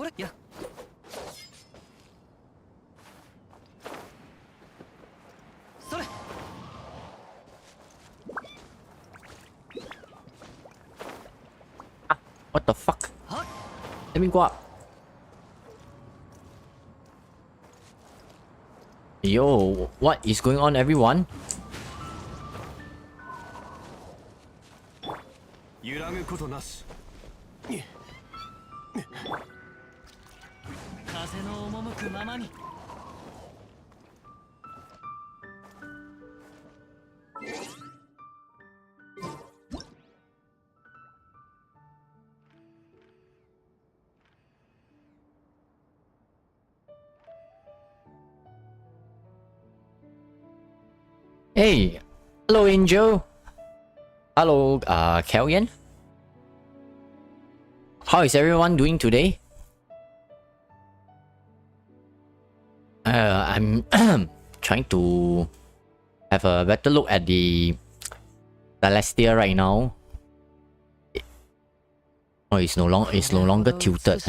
What the fuck? Let me go up. Yo, what is going on, everyone? Hey, hello Angel. Hello, Kellyan. How is everyone doing today? I'm trying to have a better look at the Celestia right now. Oh, it's no longer tilted.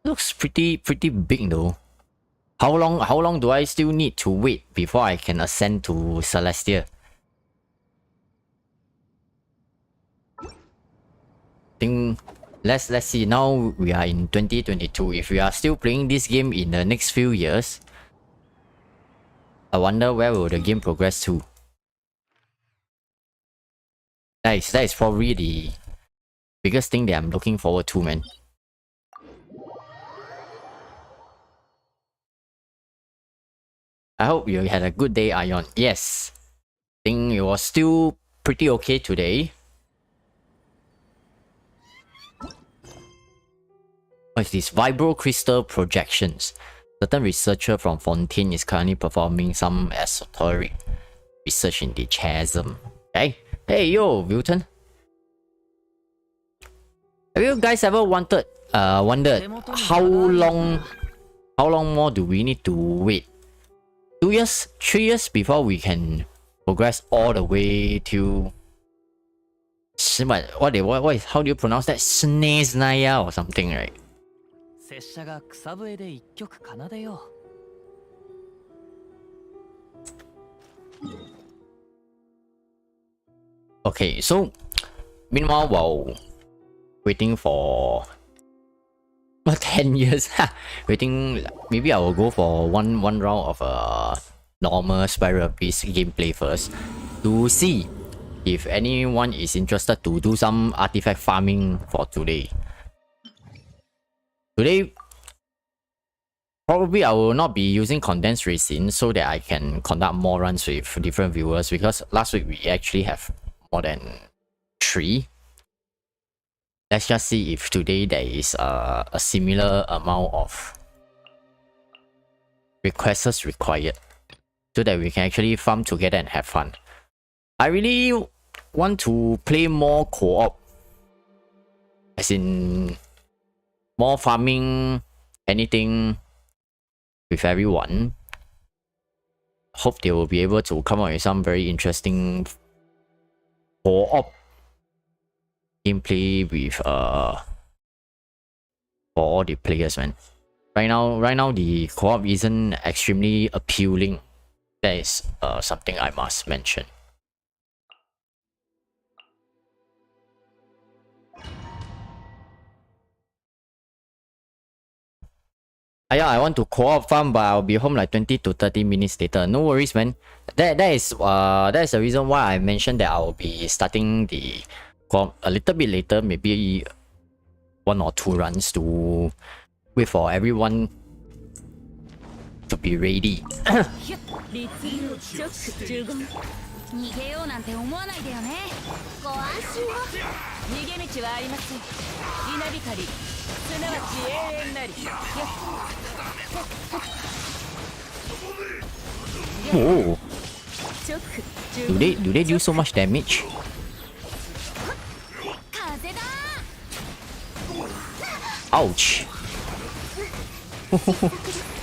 Looks pretty big though. How long do I still need to wait before I can ascend to Celestia? Think let's see. Now we are in 2022. If we are still playing this game in the next few years, I wonder where will the game progress to. That is probably the biggest thing that I'm looking forward to, man. I hope you had a good day, Ion. Yes. Think it was still pretty okay today. What is this? Vibro crystal projections. Certain researcher from Fontaine is currently performing some esoteric research in the chasm. Okay. Hey yo, Wilton. Have you guys ever wondered how long more do we need to wait? 2 years, 3 years before we can progress all the way to how do you pronounce that? Sneznaya or something, right? Okay, so meanwhile, while waiting for 10 years, waiting, maybe I will go for one round of normal Spiral Abyss gameplay first to see if anyone is interested to do some artifact farming for today. Today, probably I will not be using condensed resin so that I can conduct more runs with different viewers, because last week we actually have more than 3. Let's just see if today there is a similar amount of requests required, so that we can actually farm together and have fun. I really want to play more co-op, as in more farming, anything with everyone. Hope they will be able to come up with some very interesting co-op gameplay with for all the players, man. Right now the co-op isn't extremely appealing. That is something I must mention. Yeah, I want to co-op farm, but I'll be home like 20 to 30 minutes later. No worries, man. That is the reason why I mentioned that I'll be starting the co-op a little bit later, maybe 1 or 2 runs to wait for everyone to be ready. Oh, do they do so much damage? Ouch!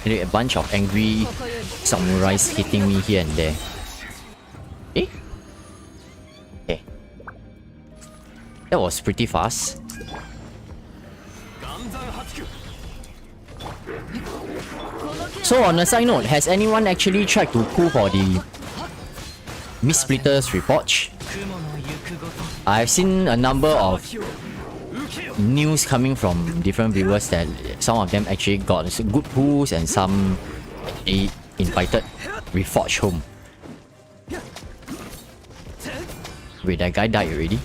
A bunch of angry samurais hitting me here and there. Eh? Okay. That was pretty fast. So on a side note, has anyone actually tried to pull for the Miss Splitter's report? I've seen a number of news coming from different viewers that some of them actually got good pulls and some actually invited Reforge home. Wait, that guy died already?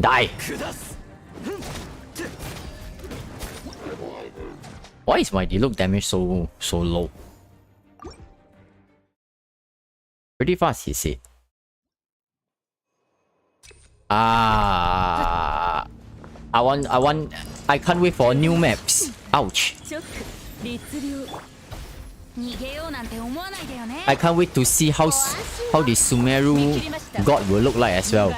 Die! Why is my delook damage so low? Pretty fast, he said. I can't wait for new maps. Ouch. I can't wait to see how the Sumeru god will look like as well.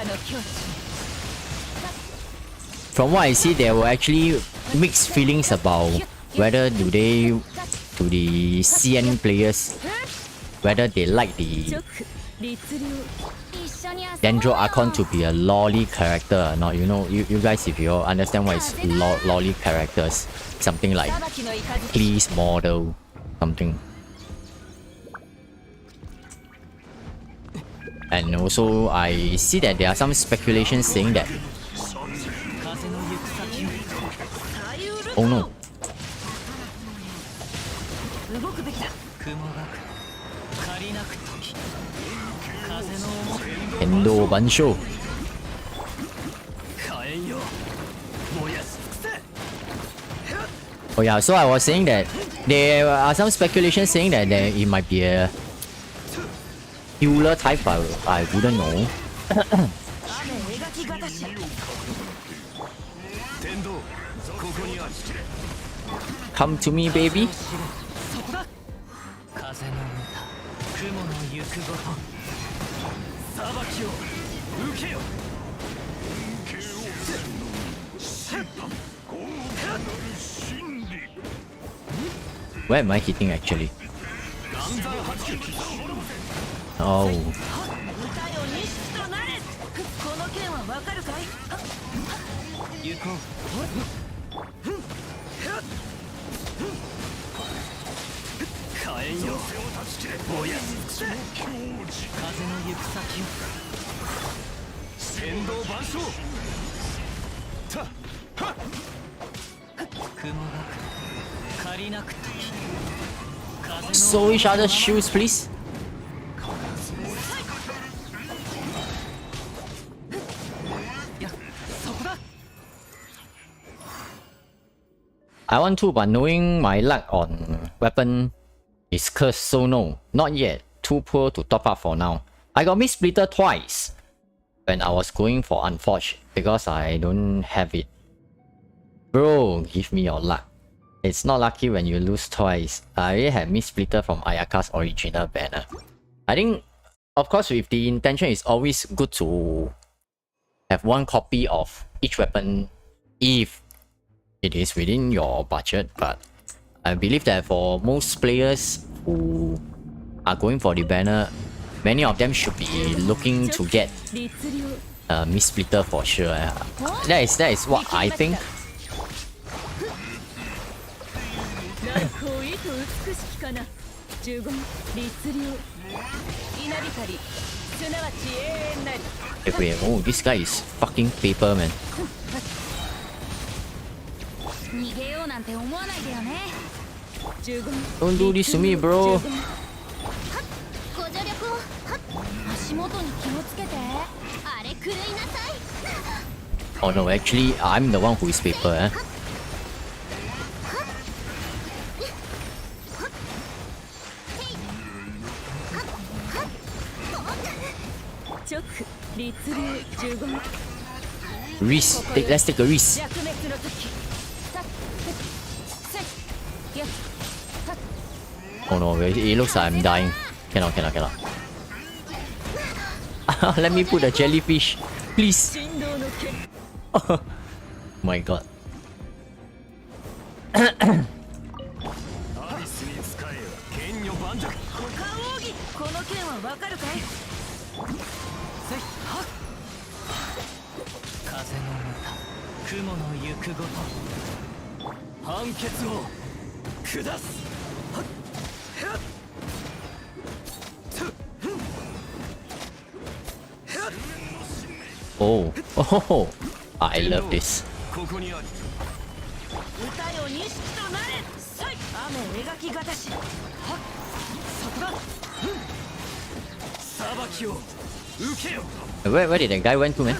From what I see, there were actually mixed feelings about whether do the CN players, whether they like the Dendro Archon to be a lolly character or not. You know, you guys, if you understand what is lolly characters, something like please model, something. And also, I see that there are some speculation saying that. Oh no. Kendo Bansho. Oh yeah, so I was saying that there are some speculation saying that it might be a healer type, I wouldn't know. Come to me, baby. Where am I hitting actually? Oh. So each other's shoes, please. I want to, but knowing my luck on weapon is cursed, so no, not yet. Too poor to top up for now. I got Miss Splitter twice when I was going for Unforged because I don't have it. Bro, give me your luck. It's not lucky when you lose twice. I already had Miss Splitter from Ayaka's original banner. I think, of course, with the intention, it's always good to have one copy of each weapon if it is within your budget, but I believe that for most players who are going for the banner, many of them should be looking to get Miss Splitter for sure. That is what I think. Wait, oh, this guy is fucking paper, man. Don't do this to me, bro. Oh no, actually, I'm the one who is paper, eh? Risk. Let's take a risk. Oh no, it looks like I'm dying. Cannot. Let me put a jellyfish, please. Oh my god. Oh, oh, I love this. Where did that guy went to, man?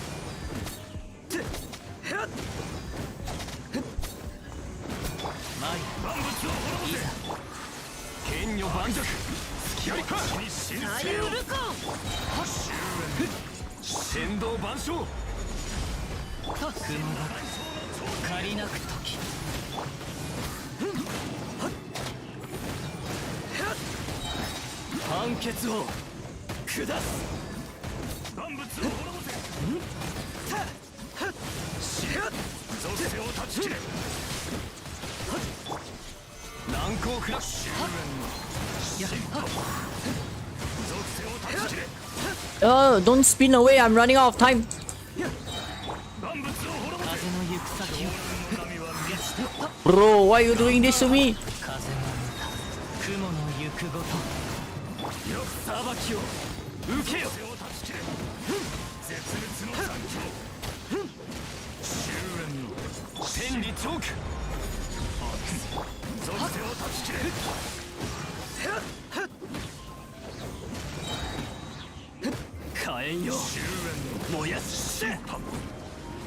Oh, don't spin away, I'm running out of time. Bro, why are you doing this to me?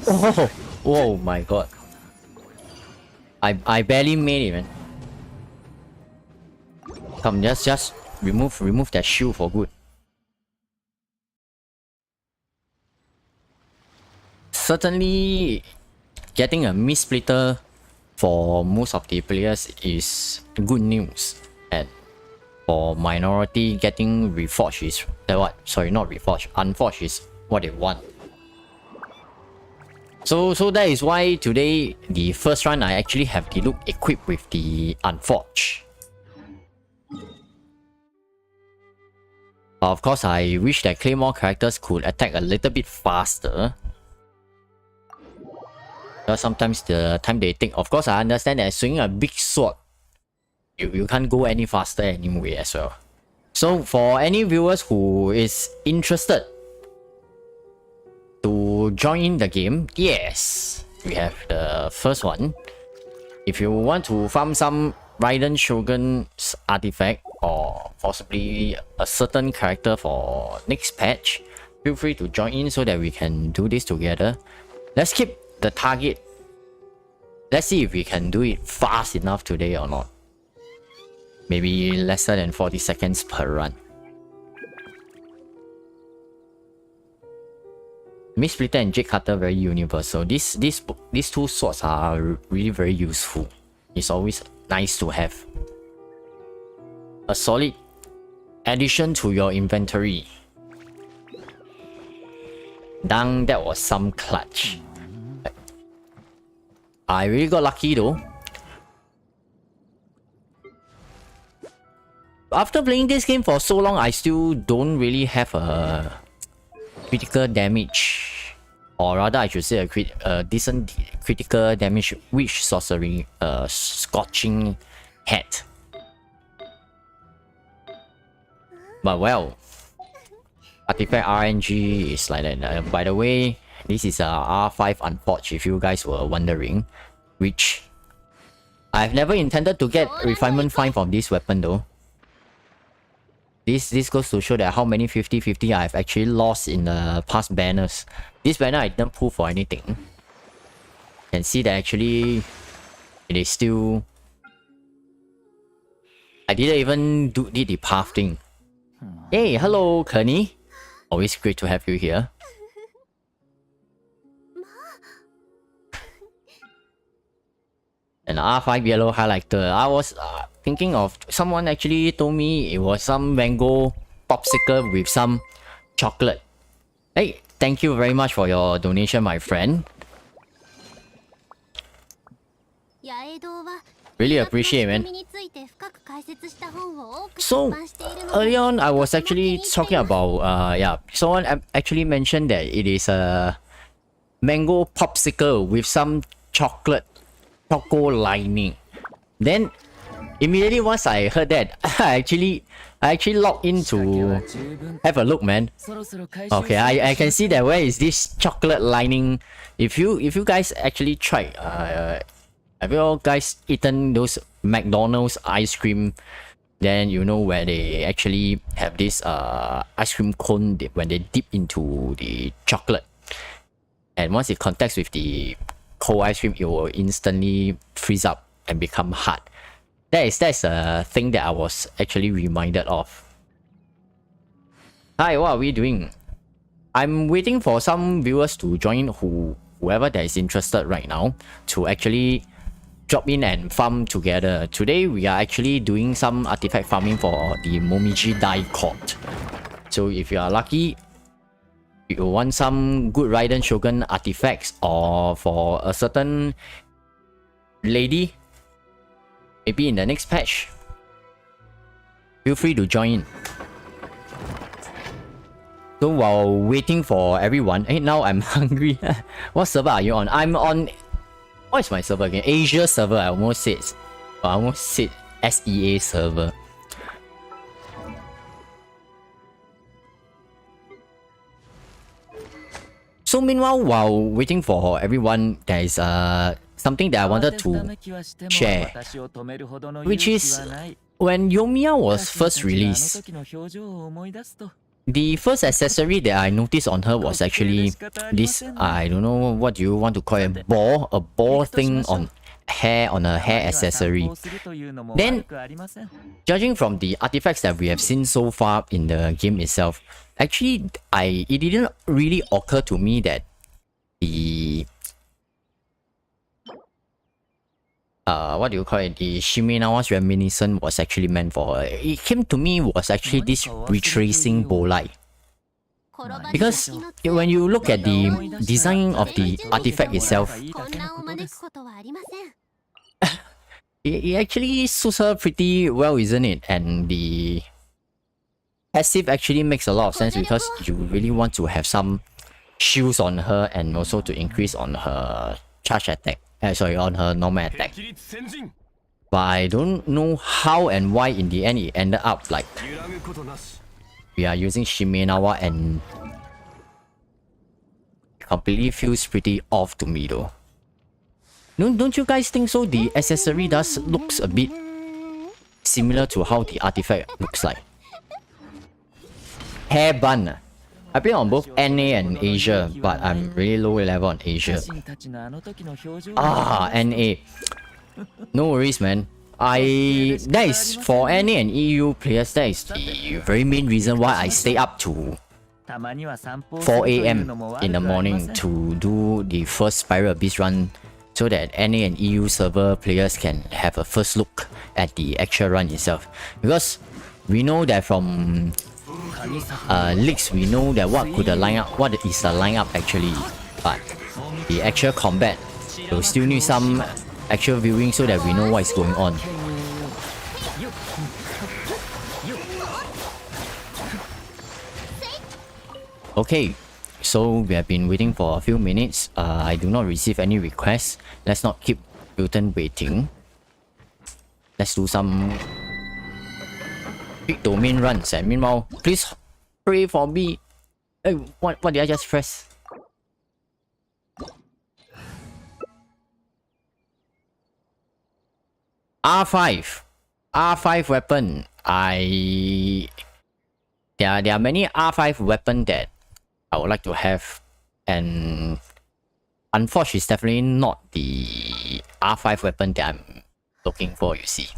Oh, oh my god. I barely made it, man. Come, just remove that shield for good. Certainly, getting a mist splitter for most of the players is good news, and for minority, getting reforged is what? Sorry, not reforged. Unforged is what they want. So that is why today the first run I actually have the look equipped with the Unforged. Of course, I wish that Claymore characters could attack a little bit faster. Because sometimes the time they take, of course I understand that swinging a big sword, you can't go any faster anyway as well. So for any viewers who is interested to join in the game, yes, we have the first one. If you want to farm some Raiden Shogun's artifact or possibly a certain character for next patch, feel free to join in so that we can do this together. Let's keep the target. Let's see if we can do it fast enough today or not. Maybe lesser than 40 seconds per run. Mist Splitter and Jade Cutter very universal. These two swords are really very useful. It's always nice to have a solid addition to your inventory. Dang, that was some clutch. I really got lucky though. After playing this game for so long, I still don't really have a critical damage, or rather I should say a decent critical damage witch sorcery scorching head. But well, artifact RNG is like that. By the way, this is a R5 Unforged, if you guys were wondering, which I've never intended to get refinement 5 from this weapon though. This goes to show that how many 50-50 I've actually lost in the past banners. This banner I didn't pull for anything. You can see that actually it is still... I didn't even do the path thing. Hey, hello Kearney. Always great to have you here. An R5 yellow highlighter. I was thinking of... Someone actually told me it was some mango popsicle with some chocolate. Hey, thank you very much for your donation, my friend. Really appreciate, man. So early on, I was actually talking about someone actually mentioned that it is a mango popsicle with some choco lining. Then immediately once I heard that, I actually logged in to have a look, man. Okay, I can see that where is this chocolate lining. If you guys actually tried, have you all guys eaten those McDonald's ice cream? Then you know where they actually have this ice cream cone when they dip into the chocolate, and once it contacts with the cold ice cream, it will instantly freeze up and become hard. That's a thing that I was actually reminded of. Hi, what are we doing? I'm waiting for some viewers to join, whoever that is interested right now, to actually drop in and farm together. Today we are actually doing some artifact farming for the Momiji Die Court. So if you are lucky, you want some good Raiden Shogun artifacts, or for a certain lady, maybe in the next patch, feel free to join in. So while waiting for everyone, hey, now I'm hungry. What server are you on? I'm on... What is my server again? Asia server. I almost said SEA server. So meanwhile, while waiting for everyone, there is something that I wanted to share, which is when Yoimiya was first released, the first accessory that I noticed on her was actually this, I don't know what you want to call it, a ball thing on a hair accessory. Then, judging from the artifacts that we have seen so far in the game itself, actually it didn't really occur to me that the what do you call it, the Shimenawa's reminiscence was actually meant for her. It came to me was actually this retracing bolai. Because when you look at the design of the artifact itself, it actually suits her pretty well, isn't it? And the passive actually makes a lot of sense because you really want to have some shields on her and also to increase on her charge attack. On her normal attack. But I don't know how and why in the end it ended up like we are using Shimenawa, and it completely feels pretty off to me though. Don't you guys think so? The accessory looks a bit similar to how the artifact looks like. Hair bun. I play on both NA and Asia, but I'm really low level on Asia. NA. No worries, man. That is for NA and EU players, that is the very main reason why I stay up to 4 AM in the morning to do the first Spiral Abyss run, so that NA and EU server players can have a first look at the actual run itself. Because we know that from leaks, we know that what is the lineup actually, but the actual combat will still need some actual viewing so that we know what is going on. Okay, so we have been waiting for a few minutes. I do not receive any requests. Let's not keep Wilton waiting. Let's do some big domain runs, and meanwhile, please pray for me. Hey, what did I just press? R5 weapon. There are many R5 weapon that I would like to have, and unfortunately, it's definitely not the R5 weapon that I'm looking for, you see.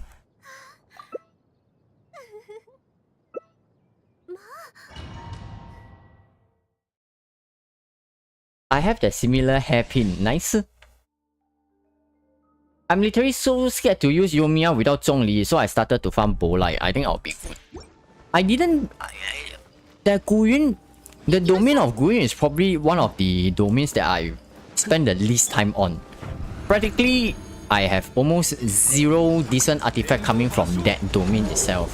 I have that similar hairpin. Nice. I'm literally so scared to use Yoimiya without Zhongli, so I started to farm Bolai. I think I'll be good. I didn't... The domain of Guyun is probably one of the domains that I spend the least time on. Practically, I have almost zero decent artifact coming from that domain itself.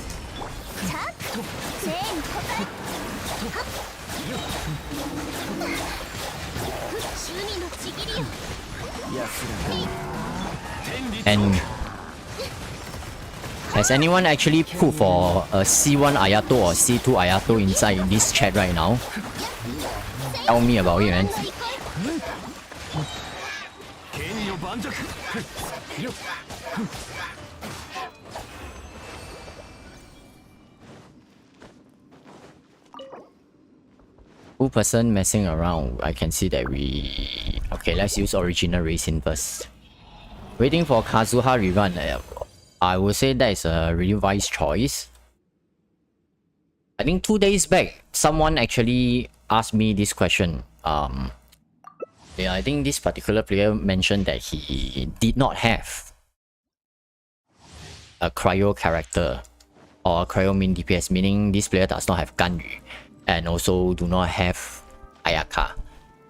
And has anyone actually put for a C1 Ayato or C2 Ayato inside this chat right now? Tell me about it, man. Two-person messing around. I can see that we... Okay, let's use original racing first. Waiting for Kazuha rerun. I would say that is a really wise choice. I think 2 days back, someone actually asked me this question. Yeah, I think this particular player mentioned that he did not have a cryo character or a cryo min DPS, meaning this player does not have Ganyu and also do not have Ayaka.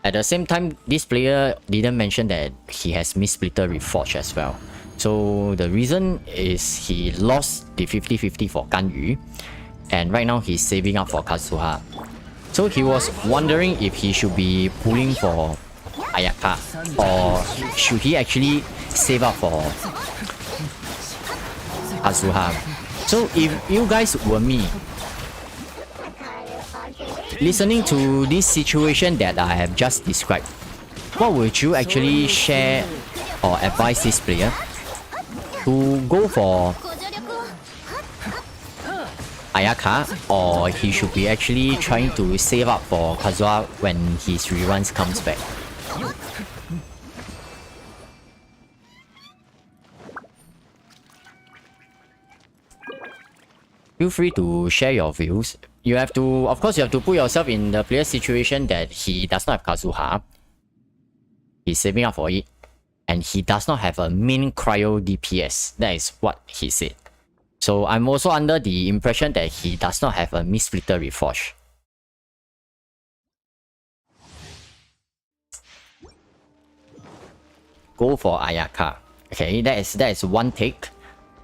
At the same time, this player didn't mention that he has Mistsplitter Reforged as well. So the reason is he lost the 50-50 for Ganyu, and right now he's saving up for Kazuha. So he was wondering if he should be pulling for Ayaka or should he actually save up for Kazuha. So if you guys were me, listening to this situation that I have just described, what would you actually share or advise this player? To go for Ayaka, or he should be actually trying to save up for Kazuha when his reruns comes back? Feel free to share your views. You have to, of course, you have to put yourself in the player's situation that he does not have Kazuha. He's saving up for it. And he does not have a main cryo DPS. That is what he said. So I'm also under the impression that he does not have a Mistsplitter Reforged. Go for Ayaka. Okay, that is one take.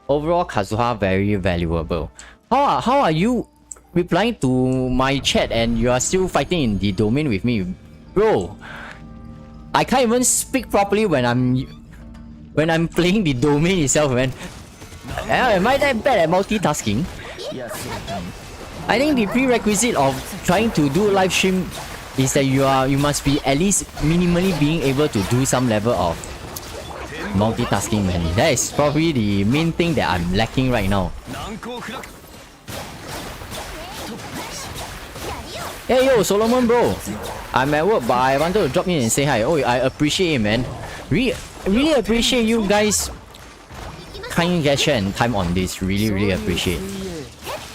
Overall, Kazuha very valuable. How are you replying to my chat and you are still fighting in the domain with me? Bro, I can't even speak properly when I'm playing the domain itself, man. Am I that bad at multitasking? I think the prerequisite of trying to do live stream is that you must be at least minimally being able to do some level of multitasking, man. That is probably the main thing that I'm lacking right now. Hey yo, Solomon bro. I'm at work, but I wanted to drop in and say hi. Oh, I appreciate it, man. Really appreciate you guys kind gesture and time on this. Really appreciate.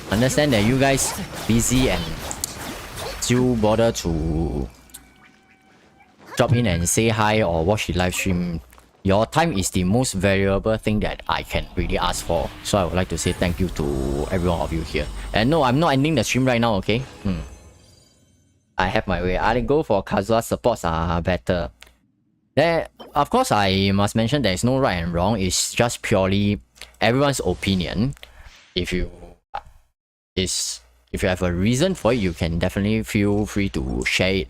Understand that you guys busy and still bother to drop in and say hi or watch the live stream. Your time is the most valuable thing that I can really ask for. So I would like to say thank you to every one of you here. And no, I'm not ending the stream right now, okay? I have my way. I go for Kazuha supports are better. There, of course, I must mention there is no right and wrong. It's just purely everyone's opinion. If you have a reason for it, you can definitely feel free to share it.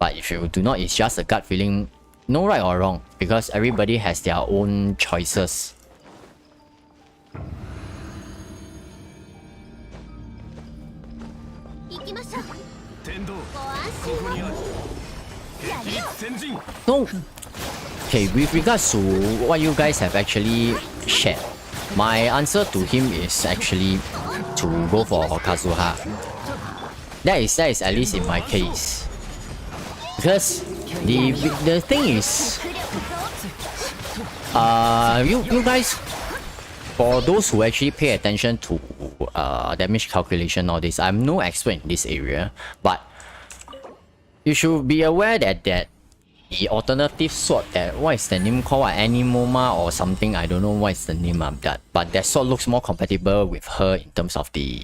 But if you do not, it's just a gut feeling. No right or wrong, because everybody has their own choices. So, okay, with regards to what you guys have actually shared, my answer to him is actually to go for Kazuha. That is at least in my case. Because the thing is, you guys, for those who actually pay attention to damage calculation, all this, I'm no expert in this area, but you should be aware that the alternative sword, that what is the name called, Animoma or something, I don't know what is the name of that, but that sword looks more compatible with her in terms of the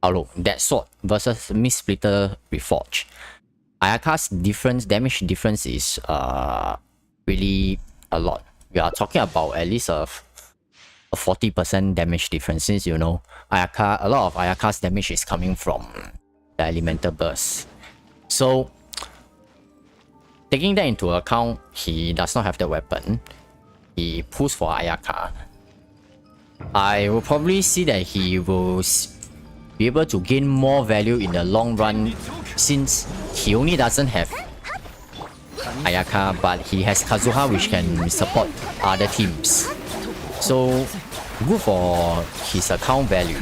outlook. That sword versus Mistsplitter Reforged. Ayaka's damage difference is really a lot. we are talking about at least a 40% damage difference, since you know Ayaka, a lot of Ayaka's damage is coming from the elemental burst. So taking that into account, he does not have the weapon. He pulls for Ayaka. I will probably see that he will be able to gain more value in the long run, since he only doesn't have Ayaka, but he has Kazuha, which can support other teams. So good for his account value,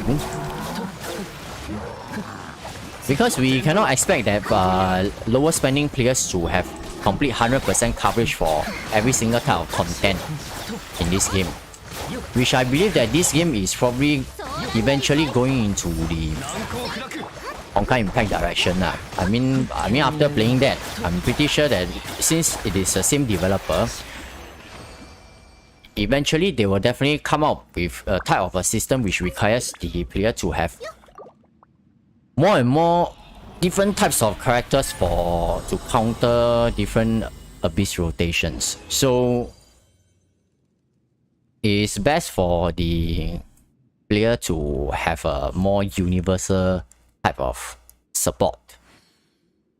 because we cannot expect that lower spending players to have complete 100% coverage for every single type of content in this game, which I believe that this game is probably eventually going into the Genshin Impact direction. I mean after playing that, I'm pretty sure that since it is the same developer, eventually they will definitely come out with a type of a system which requires the player to have more and more different types of characters to counter different abyss rotations. So it's best for the player to have a more universal type of support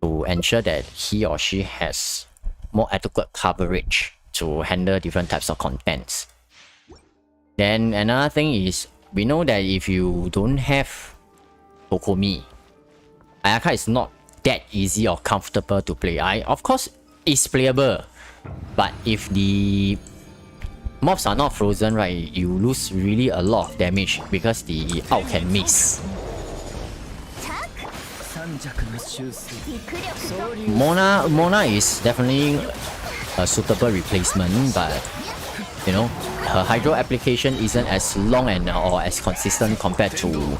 to ensure that he or she has more adequate coverage to handle different types of contents. Then another thing is, we know that if you don't have Kokomi, Ayaka is not that easy or comfortable to play. Of course, it's playable, but if the mobs are not frozen, right, you lose really a lot of damage because the ult can miss. Mona is definitely a suitable replacement, but you know, her hydro application isn't as long or as consistent compared to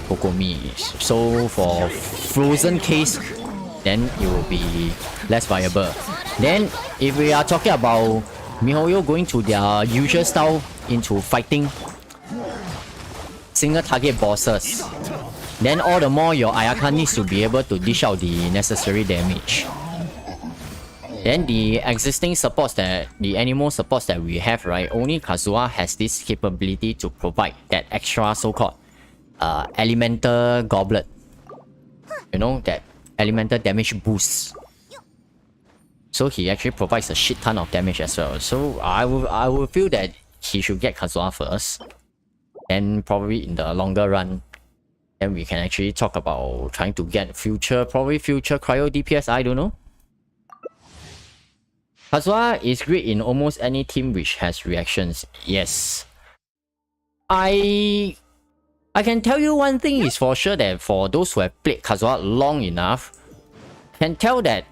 Kokomi. So for frozen case, then it will be less viable. Then if we are talking about MiHoYo going to their usual style into fighting single target bosses, then all the more your Ayaka needs to be able to dish out the necessary damage. Then the existing supports, the animal supports that we have, right, only Kazuha has this capability to provide that extra so-called elemental goblet. You know, that elemental damage boost. So he actually provides a shit ton of damage as well. So I will feel that he should get Kazuha first. And probably in the longer run, then we can actually talk about trying to get probably future cryo DPS, I don't know. Kazuha is great in almost any team which has reactions. Yes. I can tell you one thing is for sure, that for those who have played Kazuha long enough, can tell that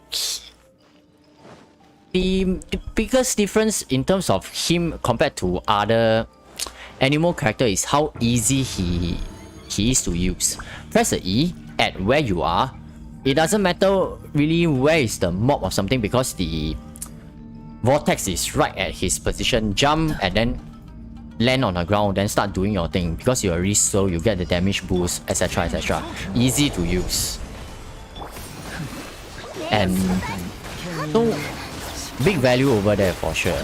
the biggest difference in terms of him compared to other animal character is how easy he is to use. Press the E at where you are. It doesn't matter really where is the mob or something, because the vortex is right at his position. Jump and then land on the ground, then start doing your thing. Because you're really slow, you get the damage boost, etc, etc. Easy to use. And so big value over there for sure.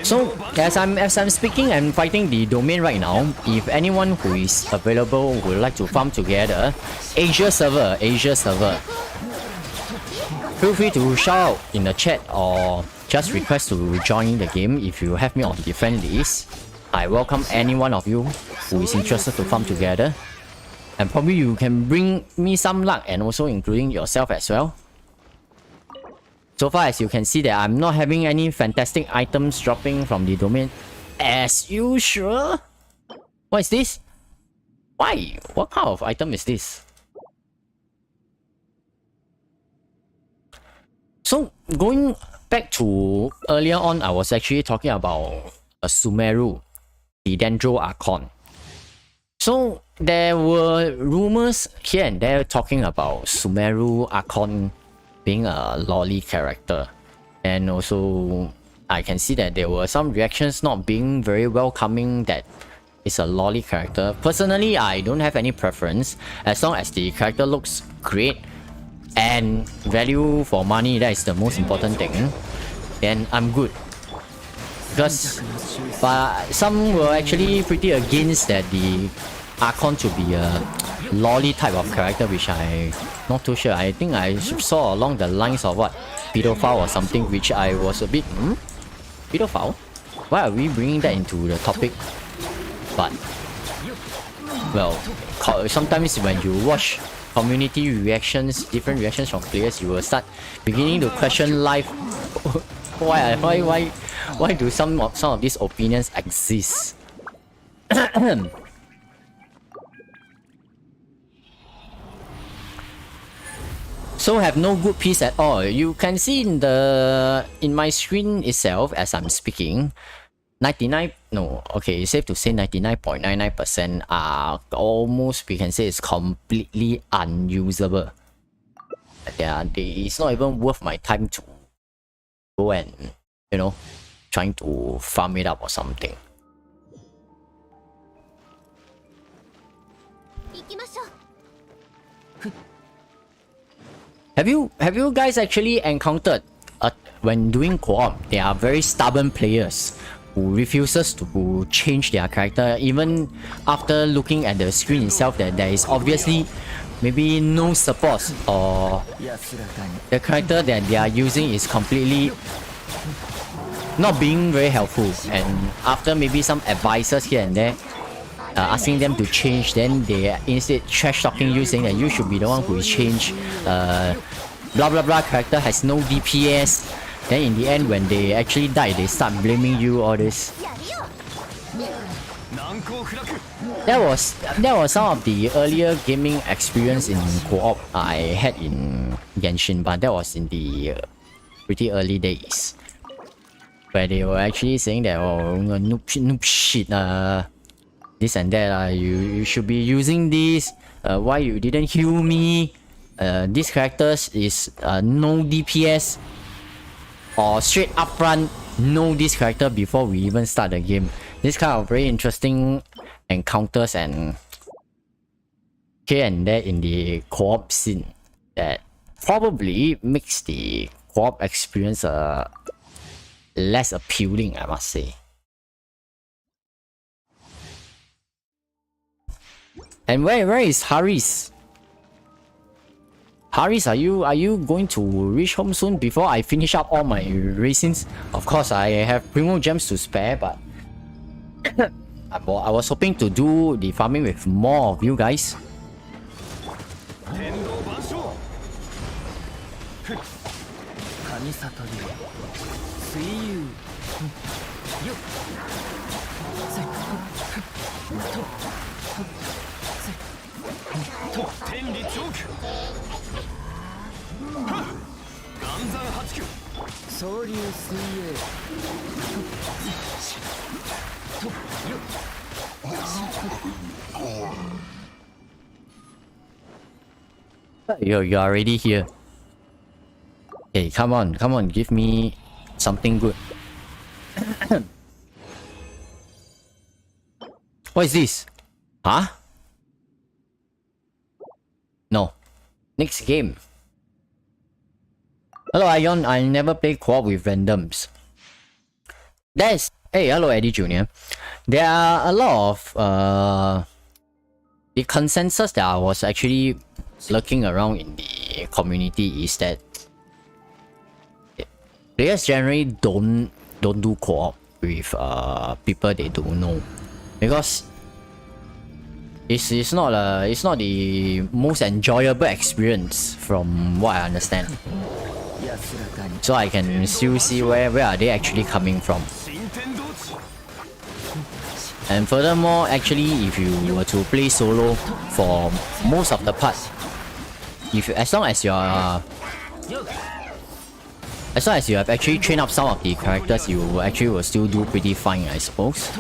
So as I'm speaking and fighting the domain right now, if anyone who is available would like to farm together, Asia server, feel free to shout out in the chat or just request to join the game if you have me on the friend list. I welcome any one of you who is interested to farm together. And probably you can bring me some luck, and also including yourself as well. So far as you can see that I'm not having any fantastic items dropping from the domain as usual. What is this? Why? What kind of item is this? So going back to earlier on, I was actually talking about a Sumeru, the Dendro Archon. So there were rumors here and there talking about Sumeru Archon being a lolly character, and also I can see that there were some reactions not being very welcoming that it's a lolly character. Personally, I don't have any preference as long as the character looks great. and value for money, that is the most important thing, then I'm good. Because but some were actually pretty against that the Archon to be a lolly type of character, which I not too sure. I think I saw along the lines of what, pedophile or something, which I was a bit pedophile? Why are we bringing that into the topic? But well, sometimes when you watch community reactions, different reactions from players, you will start beginning to question life. Why do some of these opinions exist? So have no good piece at all. You can see in my screen itself as I'm speaking, 99 no okay, it's safe to say 99.99% are almost, we can say, it's completely unusable. It's not even worth my time to go and, you know, trying to farm it up or something. Have you guys actually encountered when doing co-op, there are very stubborn players who refuses to change their character even after looking at the screen itself that there is obviously maybe no support, or the character that they are using is completely not being very helpful, and after maybe some advices here and there asking them to change, then they instead trash talking you, saying that you should be the one who change, blah blah blah, character has no DPS. Then in the end, when they actually die, they start blaming you, all this. That was some of the earlier gaming experience in co-op I had in Genshin, but that was in the pretty early days, where they were actually saying that, oh, noob shit, this and that, you should be using this, why you didn't heal me, this characters is no DPS, or straight up front, know this character before we even start the game. This kind of very interesting encounters and here and there in the co-op scene that probably makes the co-op experience less appealing, I must say. And where is Haris? Haris, are you going to reach home soon before I finish up all my racings? Of course, I have primo gems to spare, but I was hoping to do the farming with more of you guys. You're already here. Hey, come on, give me something good. What is this? Huh? No. Next game. Hello Ion, I never play co-op with randoms. Hey, hello Eddie Jr. There are a lot of the consensus that I was actually looking around in the community is that players generally don't do co-op with people they don't know, because it's not the most enjoyable experience from what I understand. So I can still see where are they actually coming from. And furthermore, actually, if you were to play solo for most of the part, as long as you have actually trained up some of the characters, you actually will still do pretty fine, I suppose.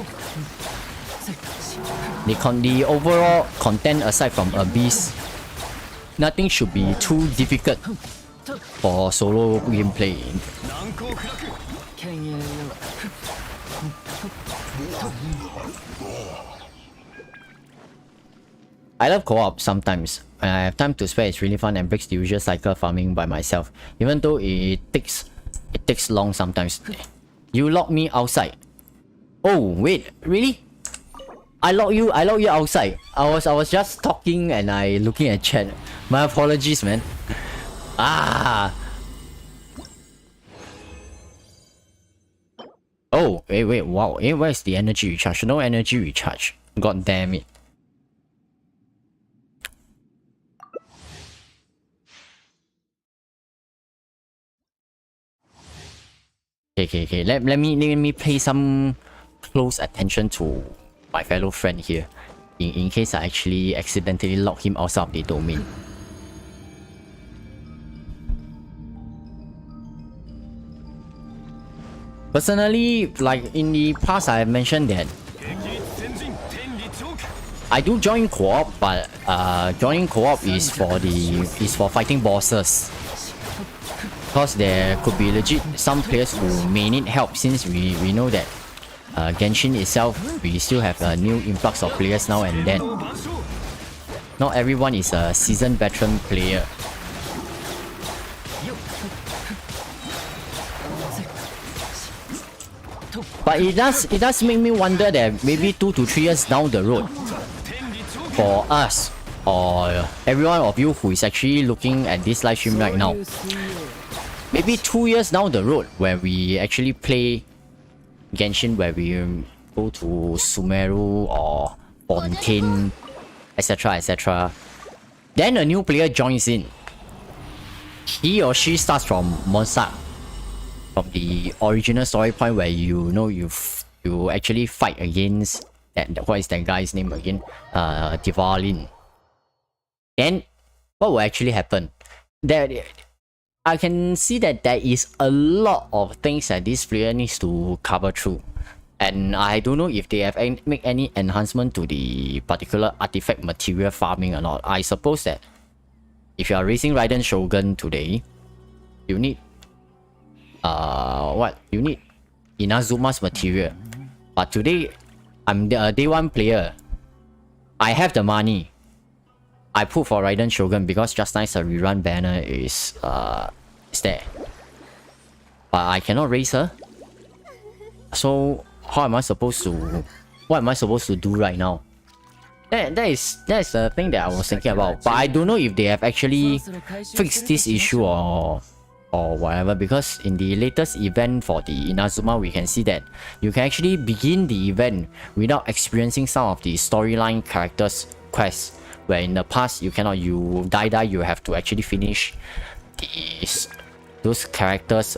The overall content aside from Abyss, nothing should be too difficult for solo gameplay. I love co-op sometimes, when I have time to spare, it's really fun and breaks the usual cycle farming by myself. Even though it takes long sometimes. You lock me outside. Oh wait, really? I lock you outside. I was just talking and I looking at chat. My apologies, man. Ah. Oh, wait, wow. Where's the energy recharge? No energy recharge. God damn it. Okay. Let me pay some close attention to my fellow friend here. In case I actually accidentally lock him outside of the domain. Personally, like in the past, I have mentioned that I do join co-op, but joining co-op is for fighting bosses. Because there could be legit some players who may need help, since we know that Genshin itself, we still have a new influx of players now and then. Not everyone is a seasoned veteran player. But it does make me wonder that maybe 2 to 3 years down the road, for us or every one of you who is actually looking at this live stream right now, maybe 2 years down the road where we actually play Genshin, where we go to Sumeru or Fontaine, etc. Then a new player joins in. He or she starts from Monsa, from the original story point where you actually fight against that, what is that guy's name again? Divalin. Then what will actually happen? That I can see that there is a lot of things that this player needs to cover through. And I don't know if they have make any enhancement to the particular artifact material farming or not. I suppose that if you are racing Raiden Shogun today, you need you need Inazuma's material. But today, I'm the day 1 player. I have the money. I put for Raiden Shogun because just nice a rerun banner is there. But I cannot race her. So how am I supposed to, what am I supposed to do right now? That's the thing that I was thinking about. But I don't know if they have actually fixed this issue or whatever, because in the latest event for the Inazuma, we can see that you can actually begin the event without experiencing some of the storyline characters quests, where in the past you cannot, you die, you have to actually finish those characters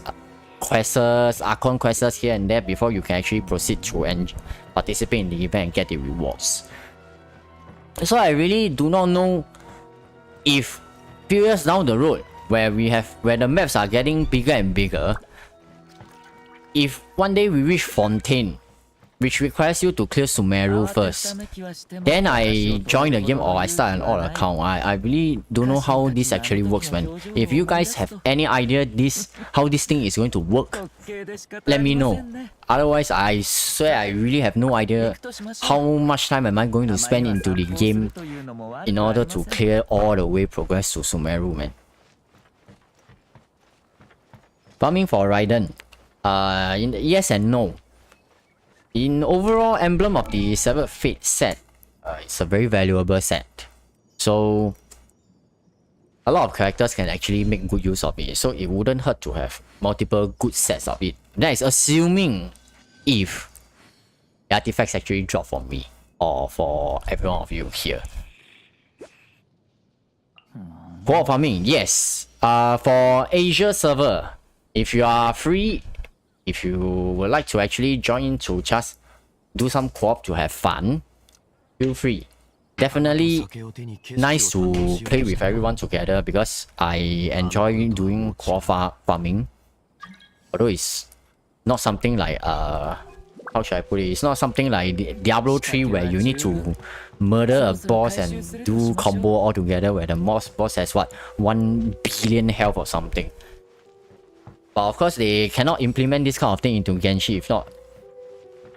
quests, Archon quests here and there before you can actually proceed to and participate in the event and get the rewards. So I really do not know if few years down the road, where the maps are getting bigger and bigger, if one day we reach Fontaine, which requires you to clear Sumeru first, then I join the game or I start an old account. I really don't know how this actually works, man. If you guys have any idea how this thing is going to work, let me know. Otherwise, I swear I really have no idea how much time am I going to spend into the game in order to clear all the way progress to Sumeru, man. Farming for Raiden. Yes and no. In overall Emblem of the Severed Fate set, it's a very valuable set. So a lot of characters can actually make good use of it. So it wouldn't hurt to have multiple good sets of it. That is assuming if the artifacts actually drop for me or for every one of you here. Co-op farming, yes. For Asia server, if you are free, if you would like to actually join to just do some co-op to have fun, feel free. Definitely nice to play with everyone together because I enjoy doing co-op farming. Although it's not something like how should I put it? It's not something like Diablo 3 where you need to murder a boss and do combo all together, where the boss has what, 1 billion health or something. But of course they cannot implement this kind of thing into Genshin.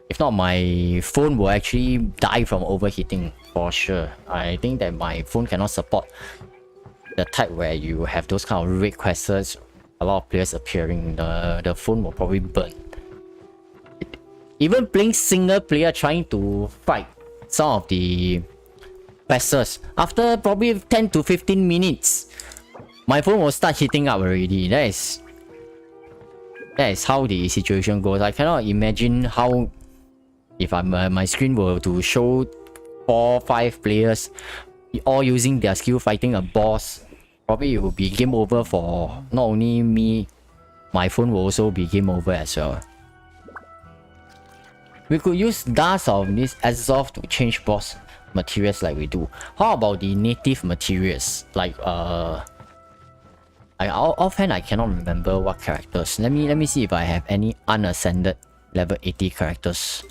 If not my phone will actually die from overheating. for sure. I think that my phone cannot support the type where you have those kind of raid quests, a lot of players appearing. The phone will probably burn. Even playing single player trying to fight some of the quests, after probably 10 to 15 minutes, my phone will start heating up already. That is how the situation goes. I cannot imagine how if my screen were to show 4-5 players all using their skill fighting a boss. Probably it will be game over for not only me, my phone will also be game over as well. We could use dust of this Exhaust to change boss materials like we do. How about the native materials? Like offhand I cannot remember what characters. Let me see if I have any unascended level 80 characters.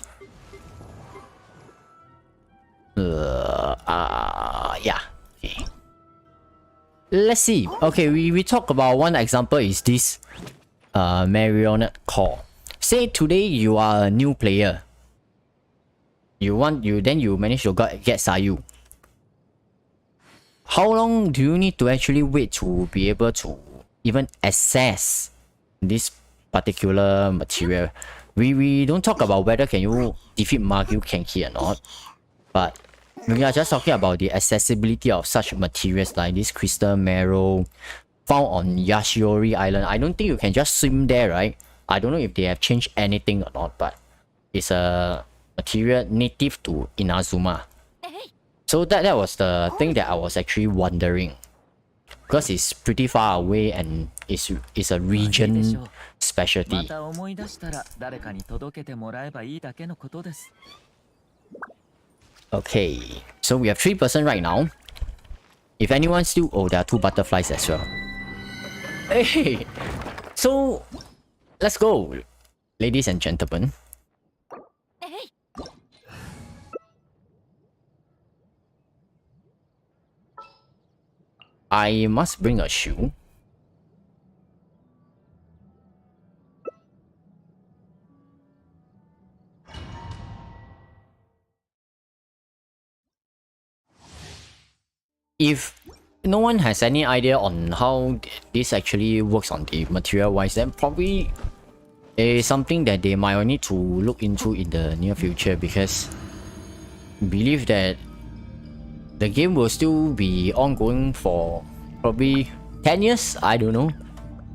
Yeah. Okay. Let's see. Okay, we talk about one example is this marionette call. Say today you are a new player. You manage to get Sayu. How long do you need to actually wait to be able to even access this particular material? We don't talk about whether can you defeat Magyu Kenki or not, but we are just talking about the accessibility of such materials like this crystal marrow found on Yashiori Island. I don't think you can just swim there, right? I don't know if they have changed anything or not, but it's a material native to Inazuma. So that was the thing that I was actually wondering, because it's pretty far away and it's a region specialty. Okay, so we have 3 person right now. If anyone still... Oh, there are 2 butterflies as well. Hey! So, let's go, ladies and gentlemen. I must bring a shoe. If no one has any idea on how this actually works on the material wise, then probably is something that they might need to look into in the near future, because I believe that the game will still be ongoing for probably 10 years. I don't know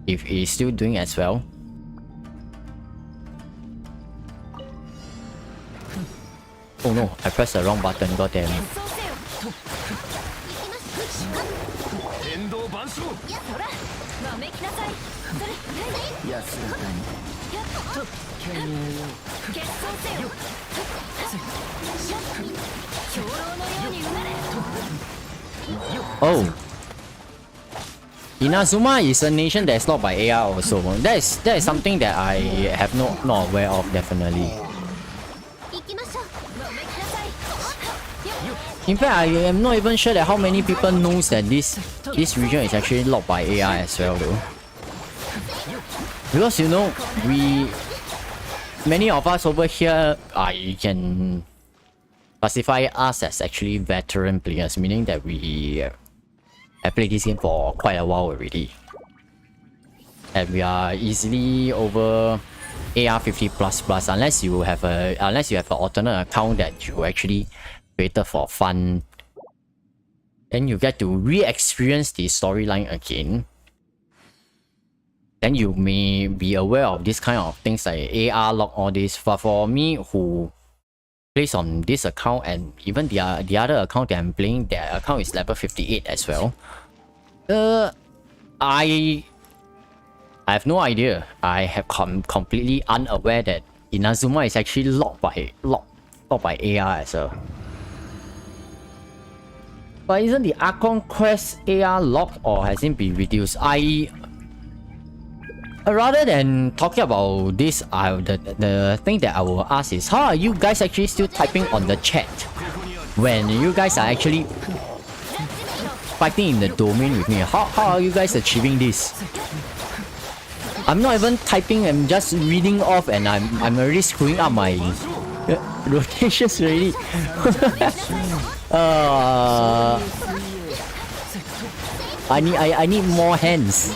if it's still doing as well. Oh no, I pressed the wrong button, goddamn. Oh, Inazuma is a nation that's locked by AR also. That is something that I have not aware of, definitely. In fact, I am not even sure that how many people knows that this region is actually locked by AR as well, though. Because you know, many of us over here, I can classify us as actually veteran players, meaning that we have played this game for quite a while already, and we are easily over AR 50++, unless you have an alternate account that you actually created for fun. Then you get to re-experience the storyline again. Then you may be aware of this kind of things like AR lock, all this. But for me, who plays on this account and even the other account that I'm playing, their account is level 58 as well. I have no idea. I have completely unaware that Inazuma is actually locked by AR as well. But isn't the Archon quest AR locked, or has it been reduced? Rather than talking about this, the thing that I will ask is, how are you guys actually still typing on the chat when you guys are actually fighting in the domain with me? How are you guys achieving this? I'm not even typing, I'm just reading off, and I'm already screwing up my rotations already. uh, I need more hands.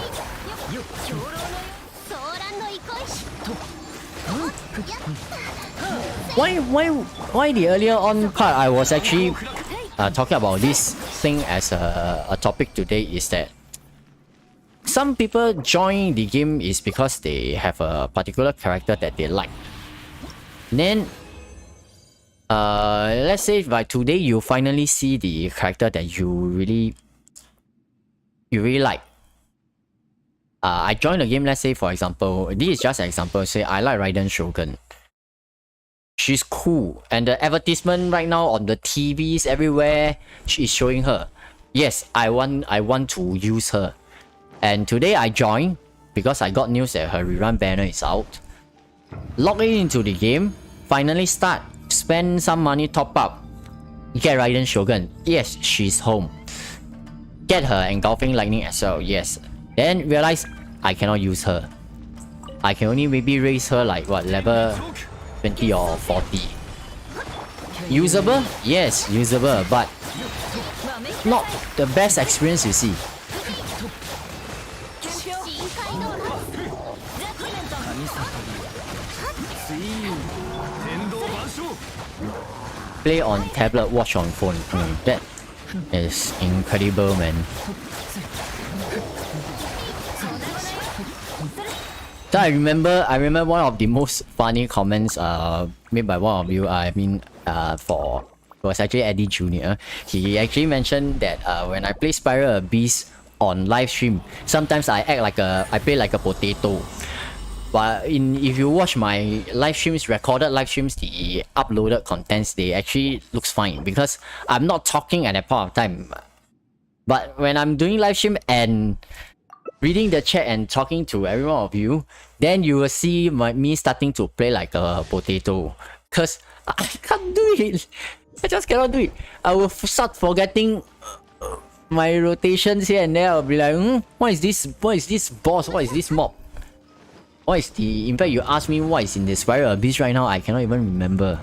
Why the earlier on part I was actually talking about this thing as a topic today is that some people join the game is because they have a particular character that they like. Then let's say by today you finally see the character that you really like. I joined the game, let's say for example, this is just an example, say I like Raiden Shogun. She's cool, and the advertisement right now on the TVs everywhere is showing her. Yes, I want to use her. And today I joined because I got news that her rerun banner is out. Log in into the game, finally start, spend some money, top up, get Raiden Shogun. Yes, she's home. Get her engulfing lightning as well. Yes. Then realize I cannot use her. I can only maybe raise her like what, level 20 or 40. Usable? Yes, usable, but not the best experience you see. Play on tablet, watch on phone. That is incredible, man. So I remember one of the most funny comments made by one of you. I mean, it was actually Eddie Jr. He actually mentioned that when I play Spiral Abyss on live stream, sometimes I play like a potato. But if you watch my live streams, recorded live streams, the uploaded contents, they actually looks fine because I'm not talking at that point of time. But when I'm doing live stream and reading the chat and talking to every one of you, then you will see me starting to play like a potato. Cause I can't do it. I just cannot do it. I will start forgetting my rotations here and there. I'll be like, what is this? What is this boss? What is this mob? What is the... In fact, you ask me what is in the Spiral Abyss right now, I cannot even remember.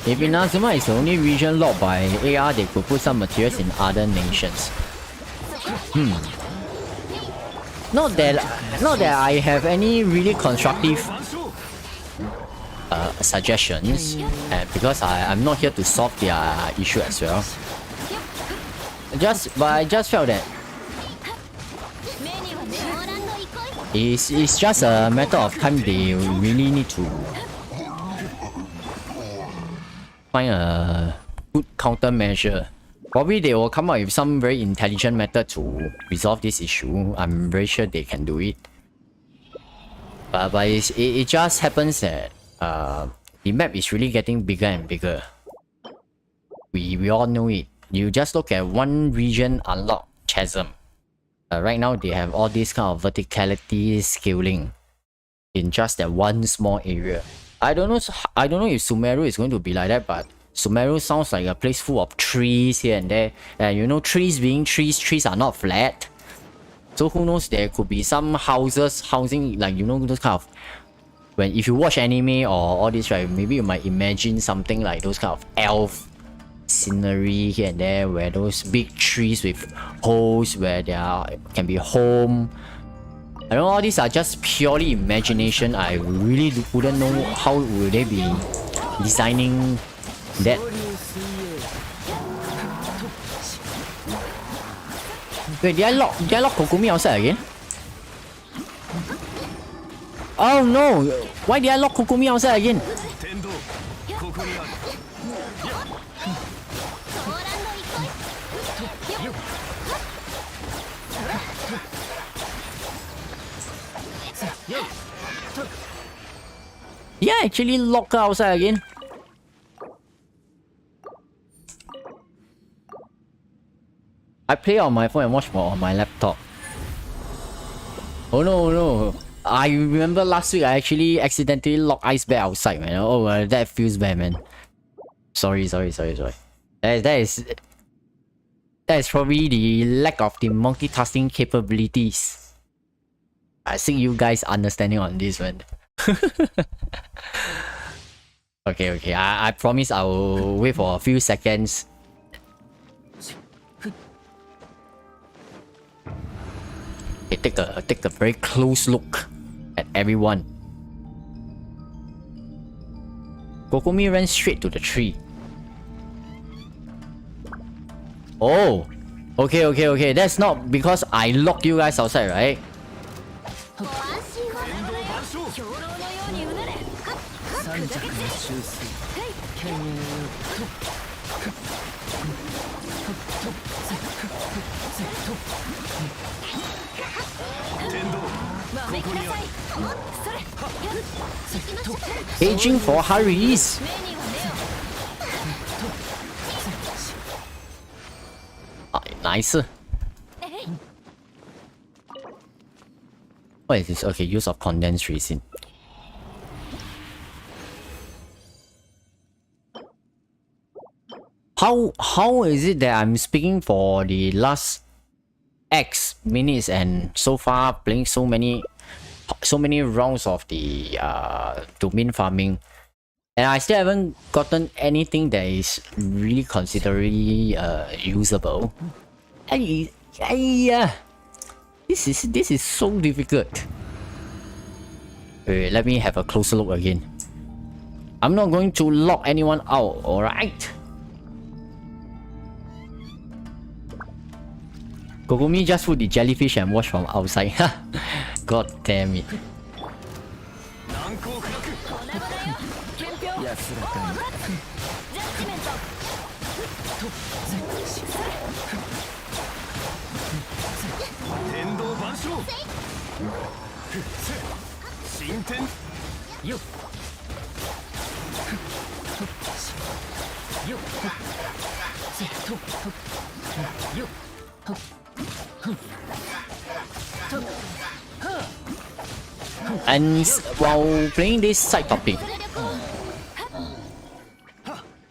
If Inazuma is the only region locked by AR, they could put some materials in other nations. Not that I have any really constructive suggestions, because I'm not here to solve their issue as well. But I just felt that it's just a matter of time. They really need to find a good countermeasure. Probably they will come up with some very intelligent method to resolve this issue. I'm very sure they can do it. But it just happens that the map is really getting bigger and bigger. We all know it. You just look at one region unlock chasm. Right now they have all this kind of verticality scaling in just that one small area. I don't know if Sumeru is going to be like that, but Sumeru sounds like a place full of trees here and there. And you know, trees being trees are not flat. So who knows, there could be some housing, like, you know, those kind of... If you watch anime or all this, right, maybe you might imagine something like those kind of elf scenery here and there, where those big trees with holes where there can be home. I know all these are just purely imagination. I really wouldn't know how would they be designing that. Wait, did I lock Kokumi outside again? Oh no! Why did I lock Kokumi outside again? Yeah, actually lock her outside again. I play on my phone and watch more on my laptop. Oh no. I remember last week I actually accidentally locked Ice Bear outside, man. Oh, that feels bad, man. Sorry. That That is probably the lack of the multitasking capabilities. I think you guys understanding on this one. Okay. I promise I will wait for a few seconds. Okay, take a very close look at everyone. Kokomi ran straight to the tree. Oh, okay. That's not because I locked you guys outside, right? Aging for hurries. Nice. What is this? Okay, use of condensed resin. How is it that I'm speaking for the last X minutes and so far playing so many rounds of the domain farming, and I still haven't gotten anything that is really considerably usable? This is so difficult. Wait, let me have a closer look again. I'm not going to lock anyone out, alright? Kogumi just put the jellyfish and watch from outside. God damn it. And while playing this side topic,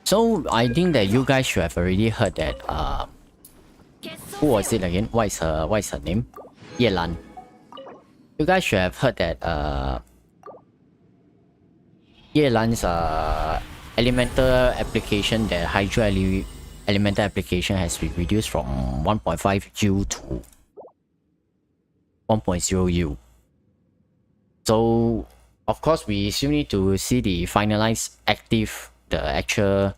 so I think that you guys should have already heard that who was it again? What is her name? Yelan. You guys should have heard that Yelan's elemental application, the hydro elemental application, has been reduced from 1.5 U to 1.0 U. So of course we still need to see the finalized the actual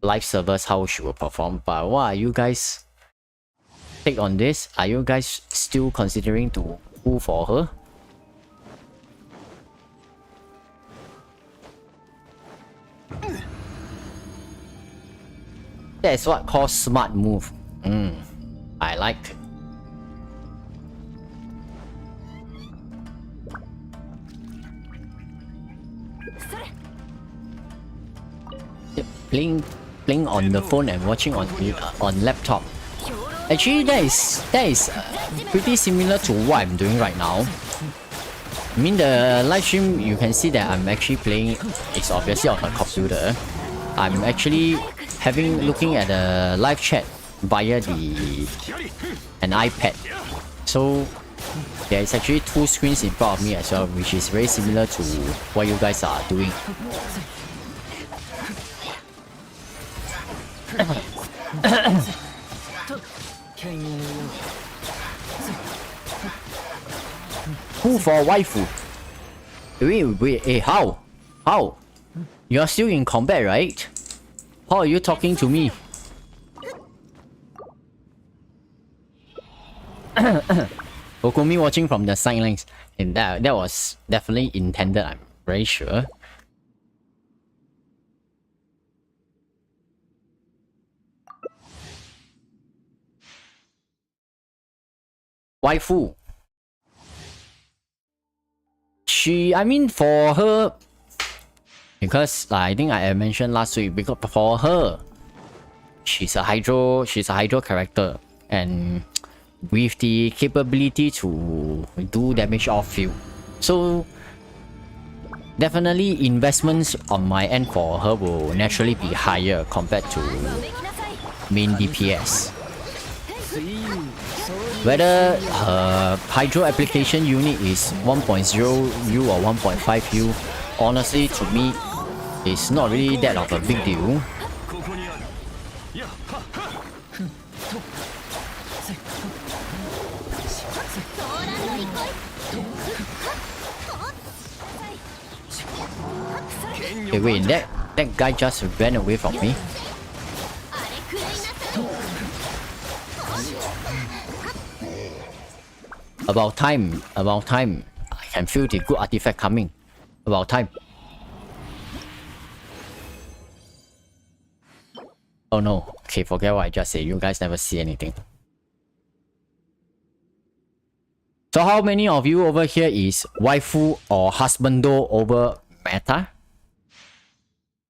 live servers, how she will perform. But what are you guys take on this? Are you guys still considering to pull for her? That's what calls smart move. I like it. Playing on the phone and watching on laptop. Actually, that is pretty similar to what I'm doing right now. I mean, the live stream, you can see that I'm actually playing. It's obviously on a computer. I'm actually looking at the live chat via an iPad. So there is actually two screens in front of me as well, which is very similar to what you guys are doing. Who for waifu? Wait, hey, how? You're still in combat, right? How are you talking to me? Okumi watching from the sidelines, and that was definitely intended, I'm very sure. Waifu. I mean, for her, because I think I mentioned last week, because for her, she's a hydro character, and with the capability to do damage off field. So definitely investments on my end for her will naturally be higher compared to main DPS. Whether her hydro application unit is 1.0 U or 1.5 U, honestly to me, it's not really that of a big deal. Okay, wait, that guy just ran away from me. About time. I can feel the good artifact coming. About time. Oh no. Okay, forget what I just said. You guys never see anything. So how many of you over here is waifu or husbando over meta?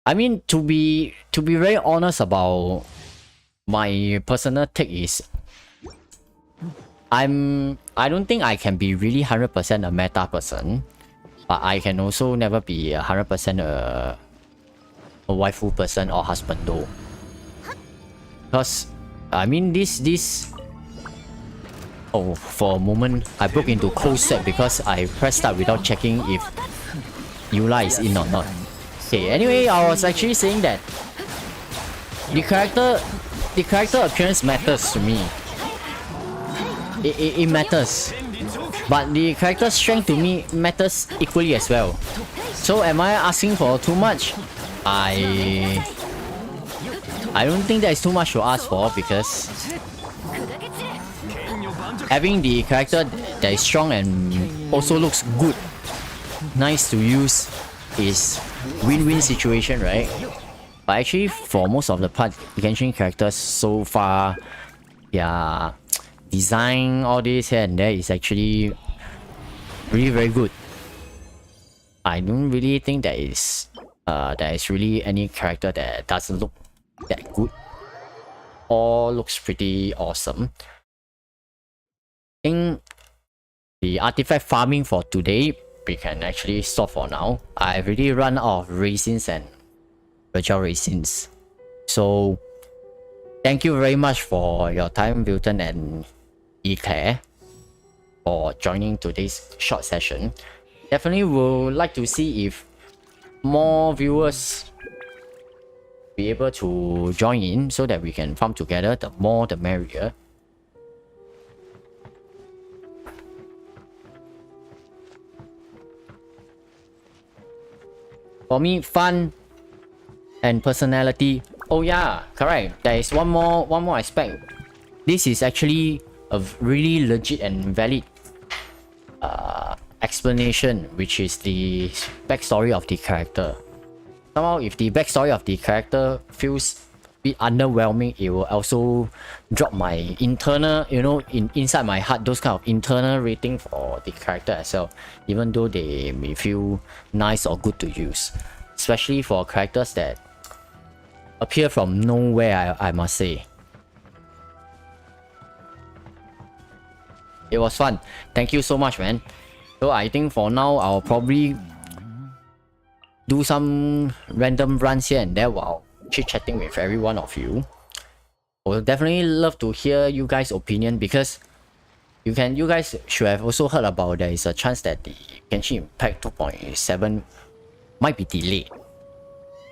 I mean, to be very honest about my personal take is I don't think I can be really 100% a meta person, but I can also never be 100% a waifu person or husbando. Because I mean this oh, for a moment I broke into cold sweat because I pressed start without checking if Eula is in or not. Okay, anyway, I was actually saying that the character appearance matters to me. It matters, but the character strength to me matters equally as well. So am I asking for too much? I don't think that is too much to ask for, because having the character that is strong and also looks good, nice to use, is win-win situation, right? But actually, for most of the part, Genshin characters so far, yeah, design all this here and there is actually really very good. I don't really think there is really any character that doesn't look that good or looks pretty awesome. I think the artifact farming for today we can actually stop for now. I've already run out of resins and virtual resins. So thank you very much for your time, Wilton and Eclair, for joining today's short session. Definitely would like to see if more viewers be able to join in so that we can farm together. The more the merrier. For me, fun and personality. Oh yeah, correct. There is one more aspect. This is actually a really legit and valid explanation, which is the backstory of the character. Somehow, if the backstory of the character feels a bit underwhelming, it will also drop my internal, inside my heart, those kind of internal rating for the character as well, even though they may feel nice or good to use, especially for characters that appear from nowhere, I must say. It was fun. Thank you so much, man. So I think for now, I'll probably do some random runs here and there while chit-chatting with every one of you. I would definitely love to hear you guys' opinion, because you guys should have also heard about there is a chance that the Genshin Impact 2.7 might be delayed.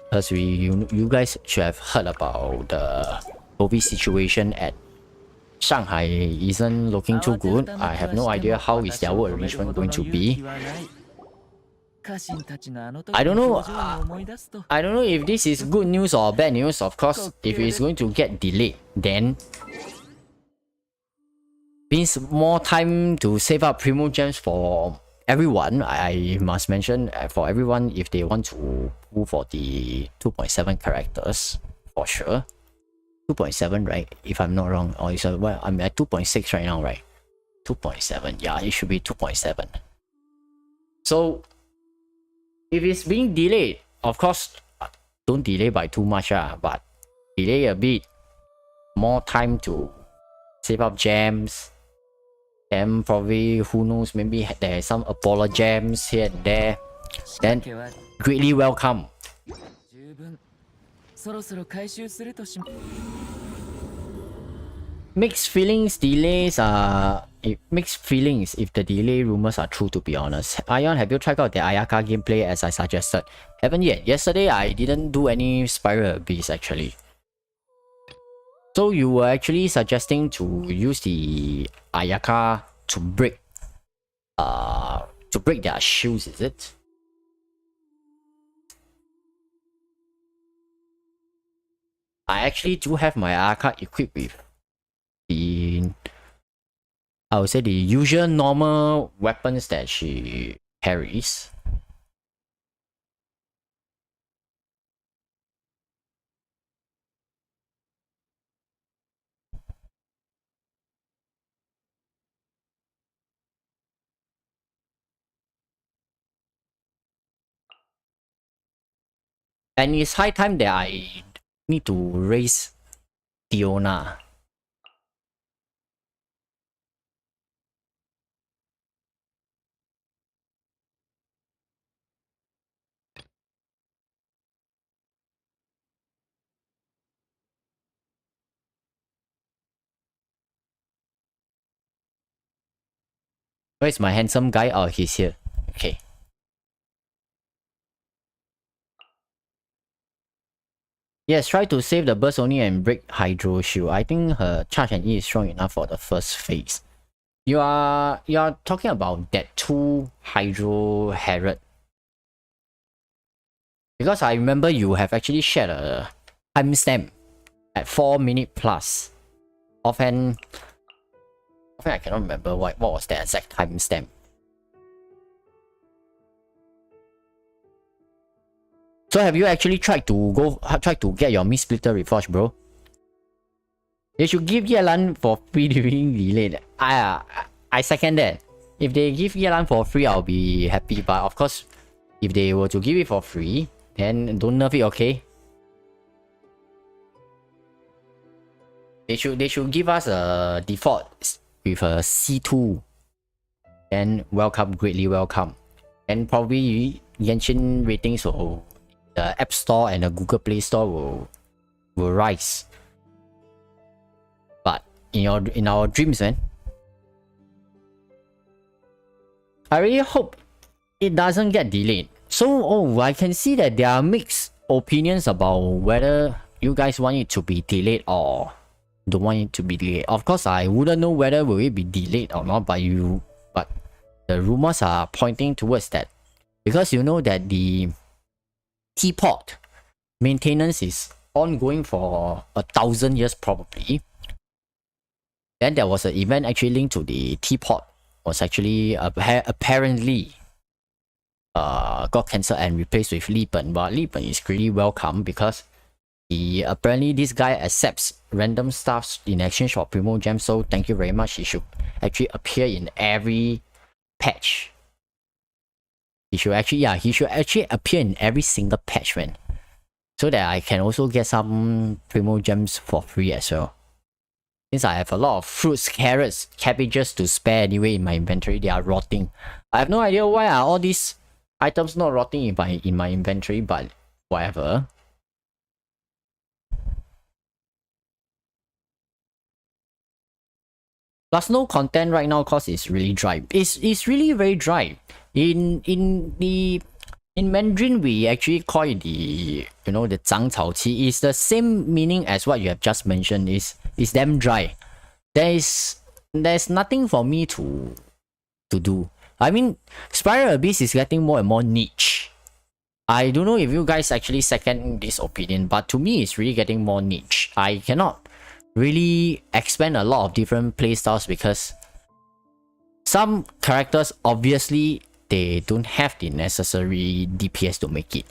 Because you guys should have heard about the COVID situation at Shanghai isn't looking too good. I have no idea how is their work arrangement going to be. I don't know if this is good news or bad news. Of course, if it's going to get delayed, then means more time to save up primo gems for everyone. I must mention, for everyone, if they want to go for the 2.7 characters, for sure. 2.7, right? If I'm not wrong. Or well, I'm at 2.6 right now, right? 2.7. Yeah, it should be 2.7. So if it's being delayed, of course, don't delay by too much, but delay a bit. More time to save up gems. Then probably, who knows, maybe there's some Apollo gems here and there. Then greatly welcome. Mixed feelings, delays mixed feelings if the delay rumors are true, to be honest. Ion, have you tried out the Ayaka gameplay as I suggested? Haven't yet. Yesterday I didn't do any Spiral Abyss actually. So you were actually suggesting to use the Ayaka to break their shields, is it? I actually do have my Ayaka equipped with the, I would say, the usual normal weapons that she carries. And it's high time that I need to raise Fiona. Where's my handsome guy? Oh, he's here. Okay. Yes, try to save the burst only and break Hydro Shield. I think her charge and E is strong enough for the first phase. You are talking about that 2 Hydro Herod. Because I remember you have actually shared a timestamp at 4 minutes plus. Offhand I cannot remember what was the exact timestamp. So have you actually tried to get your Mist Splitter reforged, bro? They should give Yelan for free during delay. I second that. If they give Yelan for free, I'll be happy. But of course, if they were to give it for free, then don't nerf it, okay? They should give us a default with a C2. Then welcome, greatly welcome. And probably Genshin ratings will, the App Store and the Google Play Store will rise. But in our dreams, man. I really hope it doesn't get delayed. So, I can see that there are mixed opinions about whether you guys want it to be delayed or don't want it to be delayed. Of course, I wouldn't know whether will it be delayed or not, but the rumors are pointing towards that. Because you know that the teapot maintenance is ongoing for 1,000 years probably. Then there was an event actually linked to the teapot, was actually apparently got cancelled and replaced with Lipen. But Lipen is really welcome because apparently this guy accepts random stuffs in exchange for Primo Gems. So thank you very much. He should actually appear in every patch. He should actually appear in every single patch, man. So that I can also get some Primo Gems for free as well. Since I have a lot of fruits, carrots, cabbages to spare anyway in my inventory, they are rotting. I have no idea why are all these items not rotting in my inventory, but whatever. Plus no content right now cause it's really dry. It's really very dry. In Mandarin we actually call it the the 长草期. It's the same meaning as what you have just mentioned. It's damn dry. There's nothing for me to do. I mean, Spiral Abyss is getting more and more niche. I don't know if you guys actually second this opinion, but to me it's really getting more niche. I cannot really expand a lot of different playstyles because some characters obviously they don't have the necessary DPS to make it.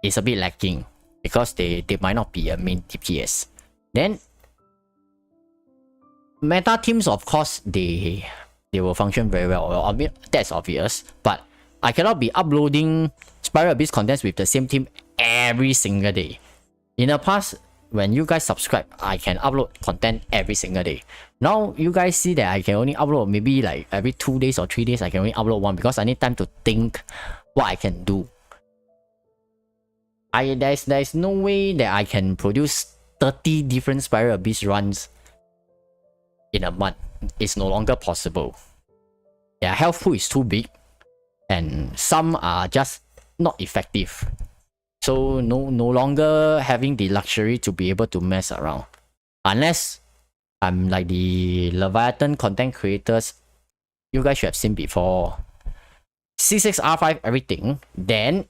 It's a bit lacking because they might not be a main DPS. Then meta teams, of course, they will function very well. I mean, that's obvious, but I cannot be uploading Spiral Abyss contents with the same team every single day. In the past, when you guys subscribe, I can upload content every single day. Now you guys see that I can only upload maybe like every 2 days or 3 days. I can only upload one because I need time to think what I can do. There's no way that I can produce 30 different Spiral Abyss runs in a month. It's no longer possible. Their health pool is too big, and some are just not effective. So no longer having the luxury to be able to mess around. Unless I'm like the Leviathan content creators you guys should have seen before. C6, R5, everything. Then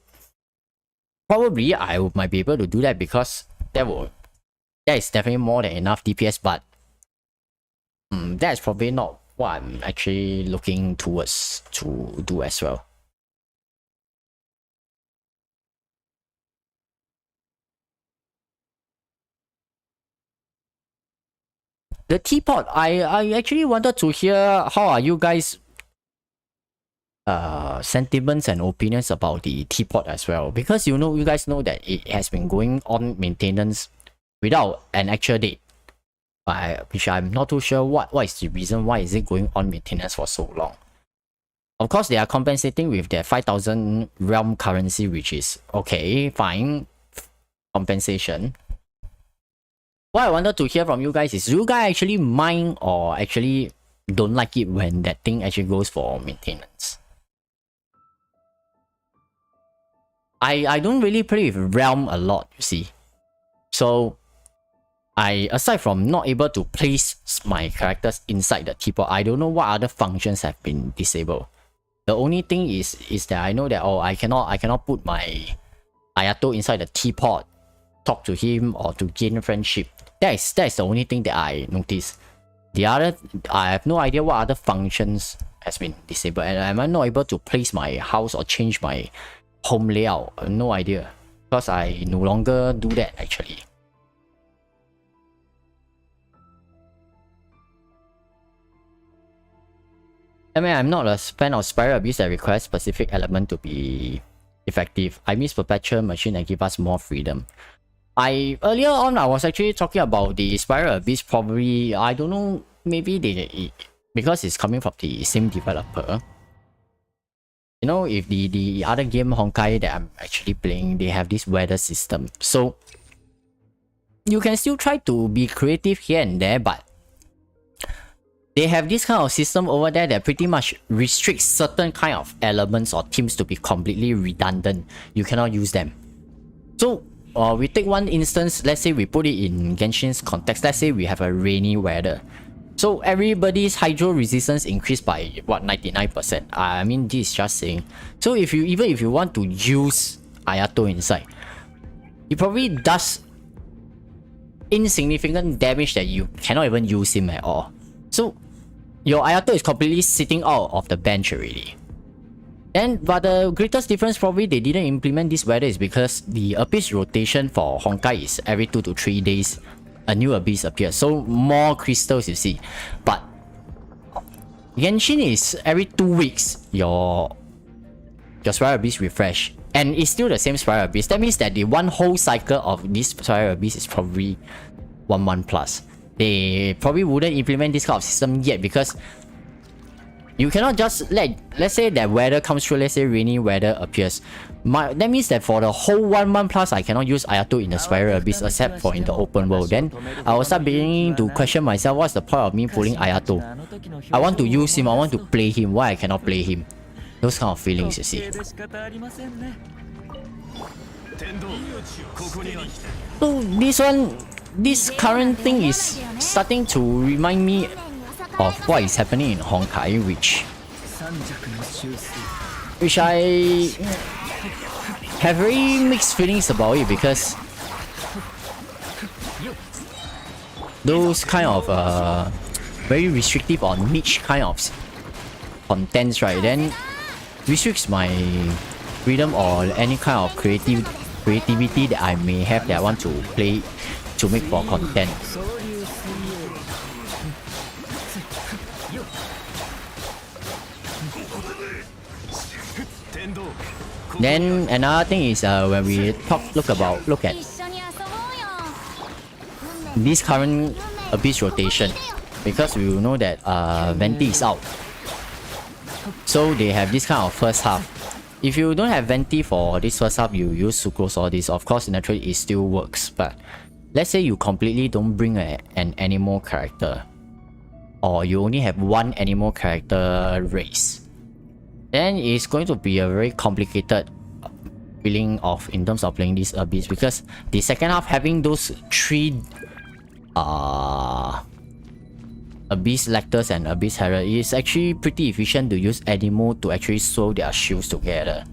probably I might be able to do that, because that is definitely more than enough DPS, but that's probably not what I'm actually looking towards to do as well. The teapot, I actually wanted to hear how are you guys sentiments and opinions about the teapot as well, because you guys know that it has been going on maintenance without an actual date, which I'm not too sure what is the reason why is it going on maintenance for so long. Of course, they are compensating with their 5,000 realm currency, which is okay, fine, compensation. What I wanted to hear from you guys is, do you guys actually mind or actually don't like it when that thing actually goes for maintenance? I don't really play with realm a lot, you see. So aside from not able to place my characters inside the teapot, I don't know what other functions have been disabled. The only thing is that I know that I cannot put my Ayato inside the teapot, talk to him, or to gain friendship. That is the only thing that I noticed. The other, I have no idea what other functions has been disabled, and I'm not able to place my house or change my home layout. No idea, because I no longer do that actually. I mean, I'm not a fan of Spiral Abyss that requires specific element to be effective. I miss Perpetual Machine and give us more freedom. Earlier on, I was actually talking about the Spiral Abyss. Probably, I don't know, maybe because it's coming from the same developer. You know, if the other game Honkai that I'm actually playing, they have this weather system. So you can still try to be creative here and there, but they have this kind of system over there that pretty much restricts certain kind of elements or teams to be completely redundant. You cannot use them. So we take one instance, let's say we put it in Genshin's context. Let's say we have a rainy weather. So everybody's hydro resistance increased by what, 99%. I mean, this is just saying. So even if you want to use Ayato inside, it probably does insignificant damage that you cannot even use him at all. So your Ayato is completely sitting out of the bench already. But the greatest difference probably they didn't implement this weather is because the Abyss rotation for Honkai is every 2 to 3 days a new Abyss appears. So more crystals you see. But Genshin is every 2 weeks your Spiral Abyss refresh. And it's still the same Spiral Abyss. That means that the one whole cycle of this Spiral Abyss is probably 1 month plus. They probably wouldn't implement this kind of system yet, because you cannot just let's say that weather comes through, let's say rainy weather appears. That means that for the whole 1 month plus, I cannot use Ayato in the Spiral Abyss except for in the open world. Then I will start beginning to question myself, what's the point of me pulling Ayato? I want to use him, I want to play him, why I cannot play him? Those kind of feelings, you see. So this current thing is starting to remind me of what is happening in Honkai, which I have very mixed feelings about it, because those kind of very restrictive or niche kind of contents, right, then restricts my freedom or any kind of creativity that I may have that I want to play to make for content. Then another thing is when we look at this current Abyss rotation, because we will know that Venti is out. So they have this kind of first half. If you don't have Venti for this first half, you use Sucrose or this, of course naturally it still works, but let's say you completely don't bring an animal character, or you only have one animal character race, then it's going to be a very complicated feeling of in terms of playing this Abyss, because the second half having those three Abyss Lectors and Abyss Herald is actually pretty efficient to use animal to actually sew their shields together.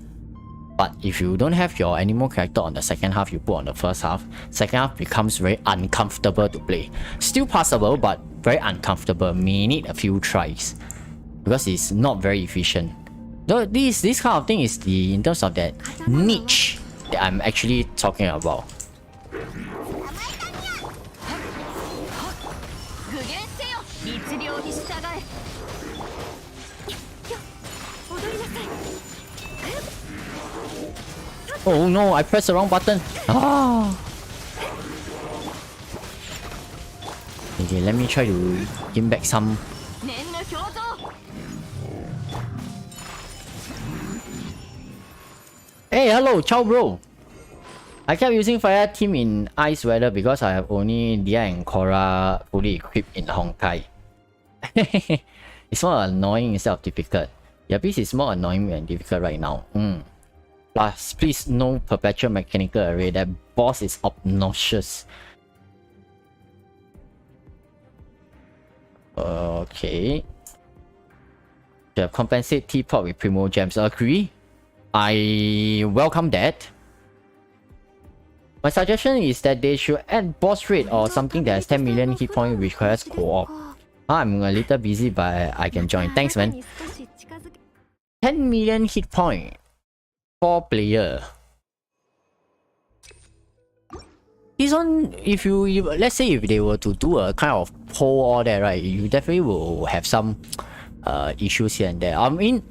But if you don't have your animal character on the second half, you put on the first half, second half becomes very uncomfortable to play. Still passable, but very uncomfortable. May need a few tries because it's not very efficient. So this kind of thing is the in terms of that niche that I'm actually talking about. Oh no, I pressed the wrong button. Ah. Okay, let me try to give back some. Hey, hello, ciao bro. I kept using Fire Team in ice weather because I have only Dia and Korra fully equipped in Honkai. It's more annoying instead of difficult. Yeah, this is more annoying and difficult right now. Plus, please no perpetual mechanical array. That boss is obnoxious. Okay. To compensate Teapot with Primo Gems. Agree. I welcome that. My suggestion is that they should add boss rate or something that has 10 million hit point which requires co-op. I'm a little busy, but I can join. Thanks, man. 10 million hit point. 4 player. This one, if let's say if they were to do a kind of poll all that, right, you definitely will have some issues here and there. I mean,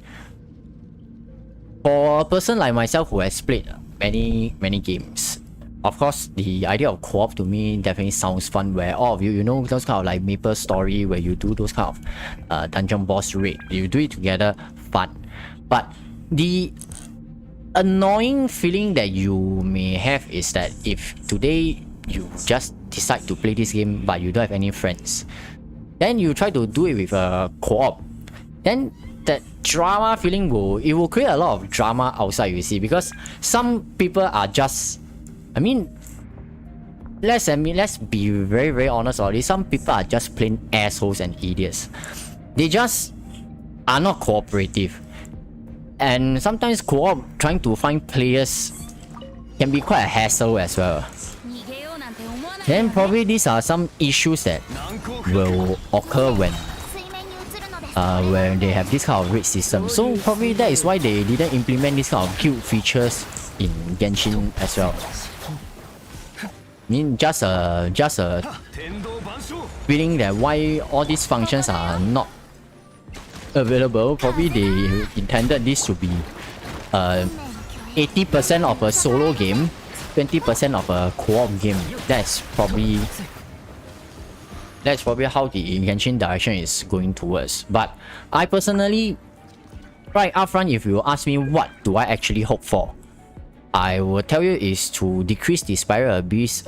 for a person like myself who has played many games, of course, the idea of co-op to me definitely sounds fun, where all of you know those kind of like Maple Story where you do those kind of dungeon boss raid, you do it together, fun. But the annoying feeling that you may have is that if today you just decide to play this game but you don't have any friends, then you try to do it with a co-op, then that drama feeling will create a lot of drama outside, you see, because some people are just, I mean, let's be very, very honest about it. Some people are just plain assholes and idiots. They just are not cooperative. And sometimes co-op trying to find players can be quite a hassle as well. Then probably these are some issues that will occur when they have this kind of raid system. So probably that is why they didn't implement this kind of guild features in Genshin as well. I mean, just a feeling that why all these functions are not available. Probably they intended this to be 80% of a solo game, 20% of a co-op game. That's probably how the Genshin direction is going towards. But I personally, right upfront, if you ask me what do I actually hope for, I will tell you is to decrease the Spiral Abyss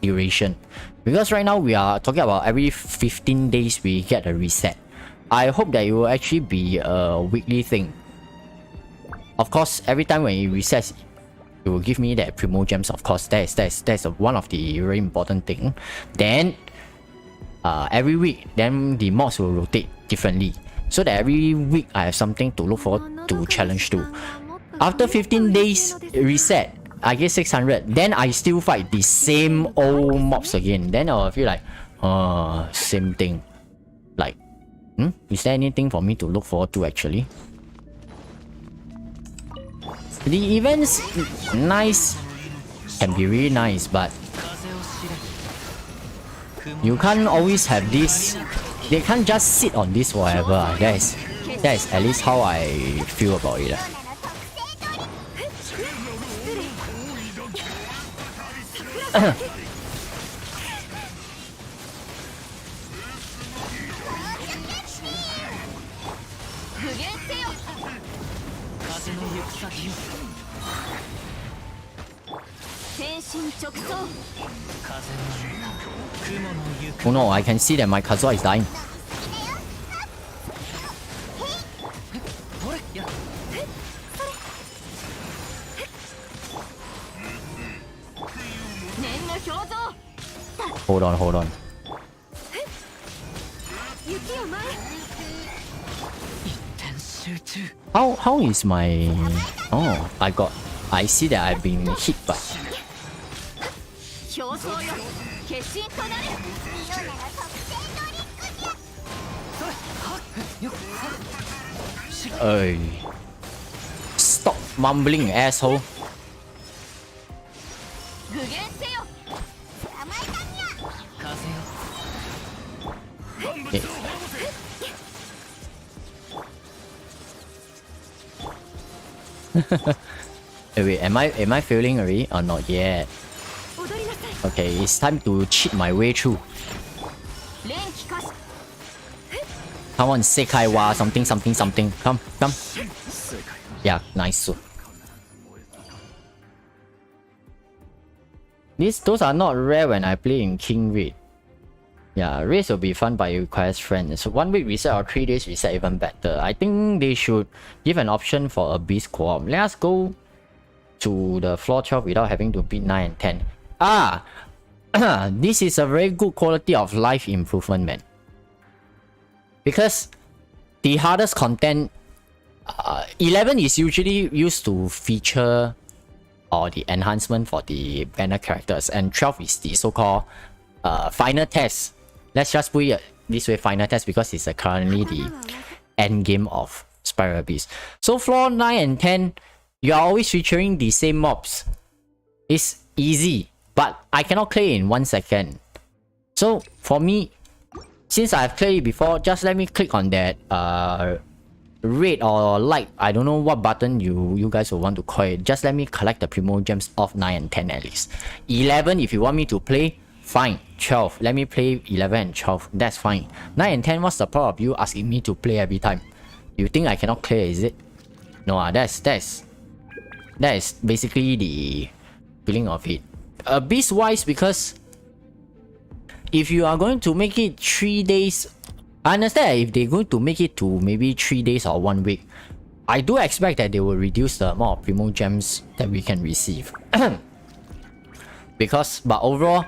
duration. Because right now we are talking about every 15 days we get a reset. I hope that it will actually be a weekly thing. Of course, every time when it resets, it will give me that Primo Gems. Of course, that's one of the very important thing. Then every week, then the mods will rotate differently, so that every week I have something to look forward to challenge to. After 15 days reset, I get 600. Then I still fight the same old mobs again. Then I'll feel like, same thing. Like, is there anything for me to look forward to actually? The events, nice, can be really nice, but you can't always have this. They can't just sit on this forever. That is at least how I feel about it. Oh no, I can see that my Kazuha is dying. Hold on, hold on. How is my... Oh, I see that I've been hit by... Stop mumbling, asshole. Okay. Wait, am I failing already or not yet? Okay, it's time to cheat my way through. Come on, Sekai wa something something something. Come. Yeah, nice. Those are not rare when I play in King Raid. Yeah, raids will be fun but it requires friends. So 1 week reset or 3 days reset even better. I think they should give an option for a beast co-op. Let us go to the floor 12 without having to beat 9 and 10. Ah! This is a very good quality of life improvement, man. Because the hardest content... 11 is usually used to feature or the enhancement for the banner characters, and 12 is the so-called final test. Let's just put it this way, final test, because it's currently the end game of Spiral Beast. So floor 9 and 10, you are always featuring the same mobs. It's easy, but I cannot clear in 1 second. So for me, since I've cleared it before, just let me click on that red or light, I don't know what button you guys will want to call it. Just let me collect the Primo Gems of 9 and 10 at least. 11, if you want me to play, fine. 12, let me play 11 and 12, that's fine. 9 and 10, what's the point of you asking me to play every time? You think I cannot clear, is it? No, that is basically the feeling of it. Beast wise, because if you are going to make it 3 days, I understand if they're going to make it to maybe 3 days or 1 week, I do expect that they will reduce the amount of Primo Gems that we can receive. But overall,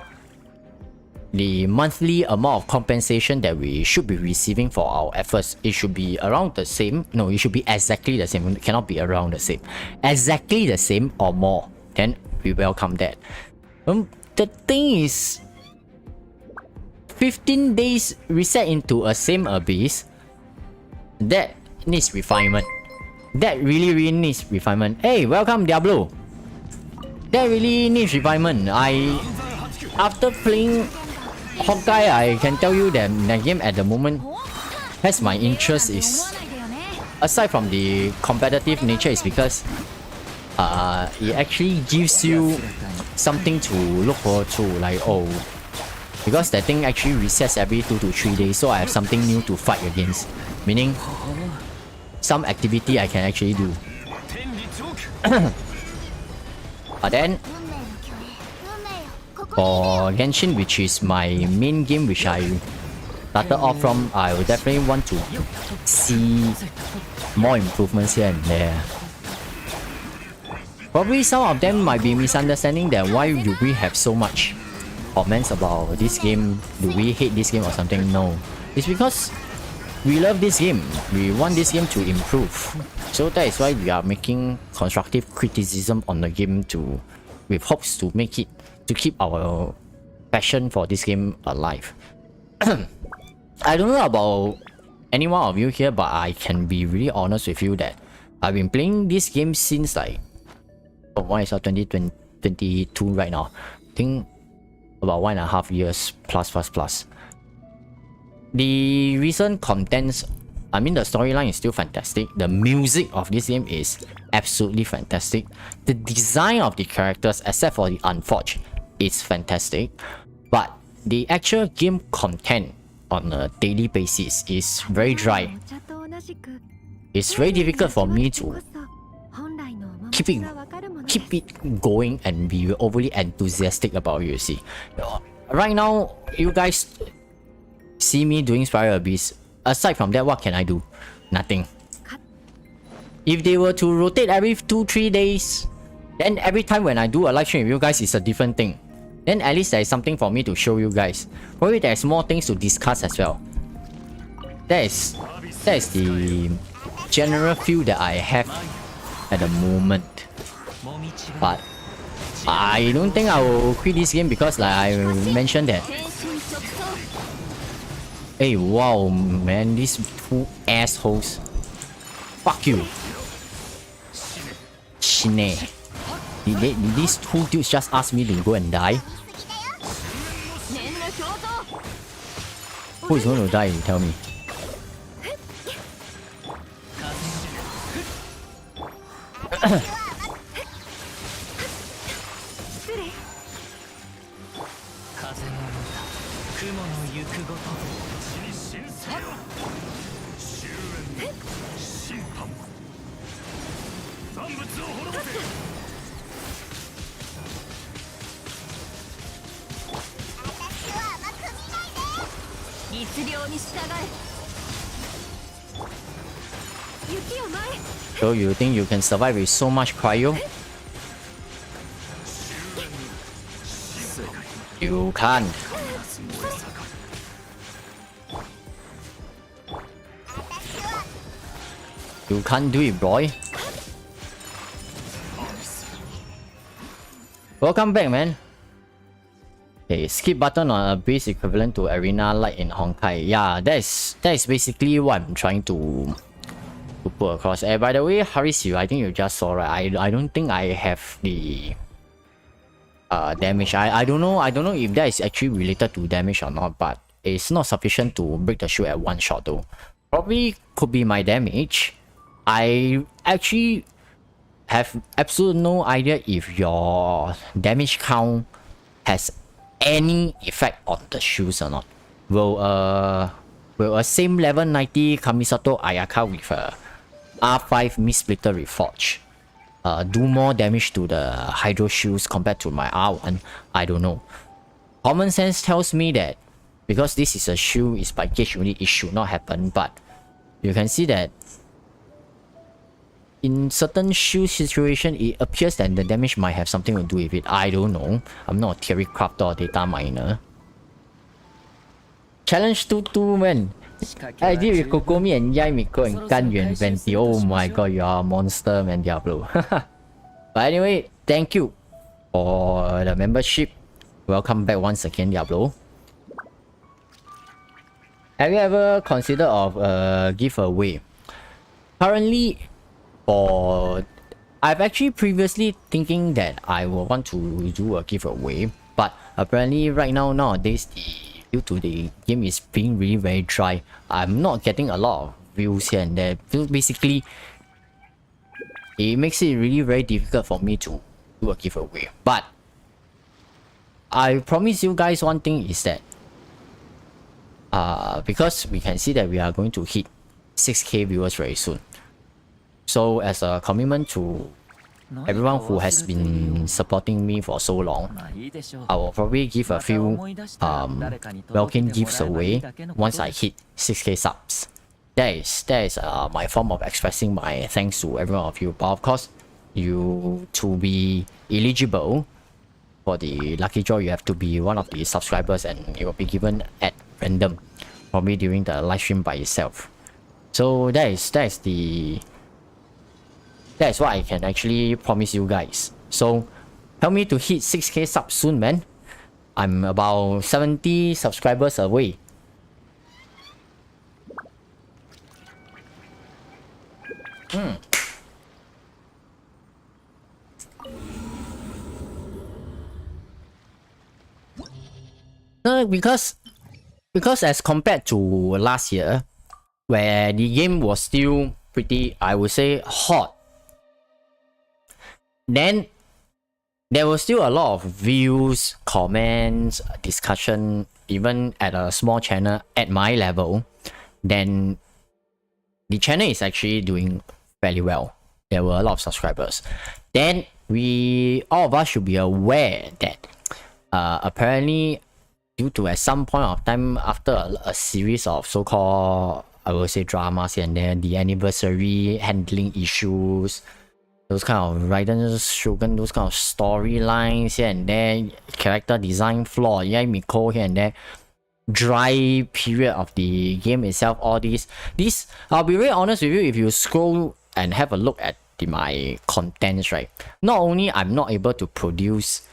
the monthly amount of compensation that we should be receiving for our efforts, it should be around the same. No, it should be exactly the same. It cannot be around the same. Exactly the same or more. Then we welcome that. The thing is, 15 days reset into a same abyss, that needs refinement. That really needs refinement. Hey, welcome Diablo. That really needs refinement. After playing Hawkeye, I can tell you that the game at the moment has my interest is, aside from the competitive nature, is because it actually gives you something to look forward to, like, oh, because that thing actually resets every 2 to 3 days, so I have something new to fight against, meaning some activity I can actually do. But then for Genshin, which is my main game, which I started off from, I will definitely want to see more improvements here and there. Probably some of them might be misunderstanding that why do we have so much comments about this game, do we hate this game or something. No, it's because we love this game, we want this game to improve, so that is why we are making constructive criticism on the game with hopes to make it, to keep our passion for this game alive. I don't know about any one of you here, but I can be really honest with you that I've been playing this game since like, why is it 2022 right now? I think about 1.5 years plus. The recent contents, I mean, the storyline is still fantastic. The music of this game is absolutely fantastic. The design of the characters, except for the Unforged, is fantastic. But the actual game content on a daily basis is very dry. It's very difficult for me to keep it keep it going and be overly enthusiastic about it, you see. Right now, you guys see me doing Spiral Abyss. Aside from that, what can I do? Nothing. If they were to rotate every 2-3 days, then every time when I do a live stream with you guys, it's a different thing. Then at least there is something for me to show you guys. Probably there's more things to discuss as well. That is the general feel that I have at the moment. But I don't think I will quit this game because like I mentioned that. Hey, wow, man, these two assholes. Fuck you. Shine. Did these two dudes just ask me to go and die? Who is going to die, you tell me? So you think you can survive with so much cryo? You can't. You can't do it, boy. Welcome back, man. Okay, skip button on a base equivalent to arena like in Honkai. Yeah, that is basically what I'm trying to put across. By the way, Haris, I think you just saw, right? I don't think I have the damage. I don't know if that is actually related to damage or not, but it's not sufficient to break the shield at one shot though. Probably could be my damage. I actually have absolutely no idea if your damage count has any effect on the shields or not. Will a same level 90 Kamisato Ayaka with a R5 Mist-Splitter Reforge do more damage to the Hydro shields compared to my R1? I don't know. Common sense tells me that because this is a shield, is by gauge unit, it should not happen, but you can see that in certain shield situation, it appears that the damage might have something to do with it. I don't know. I'm not a theory crafter or data miner. Challenge 2-2, man. I did with Kokomi and Yai Miko and Ganyuan Venti. Oh my god, you are a monster, man, Diablo. But anyway, thank you for the membership. Welcome back once again, Diablo. Have you ever considered of a giveaway? Currently, I've actually previously thinking that I will want to do a giveaway, but apparently right now nowadays due to the game is being really very dry, I'm not getting a lot of views here and there. So basically, it makes it really very difficult for me to do a giveaway. But I promise you guys one thing is that because we can see that we are going to hit 6k viewers very soon. So as a commitment to everyone who has been supporting me for so long, I will probably give a few welcome gifts away once I hit 6k subs. That is my form of expressing my thanks to every one of you. But of course, you to be eligible for the lucky draw, you have to be one of the subscribers, and it will be given at random, probably during the live stream by itself. So that is what I can actually promise you guys. So help me to hit 6k subs soon, man. I'm about 70 subscribers away. Because as compared to last year, where the game was still pretty, I would say, hot, then there was still a lot of views, comments, discussion, even at a small channel at my level. Then the channel is actually doing fairly well. There were a lot of subscribers. Then all of us should be aware that apparently due to at some point of time after a series of so-called, I will say, dramas here and there, the anniversary handling issues, those kind of writers shogun, those kind of storylines here and there, character design flaw, yeah, Miko here and there, dry period of the game itself, all these I'll be very honest with you, if you scroll and have a look at my contents, right, not only I'm not able to produce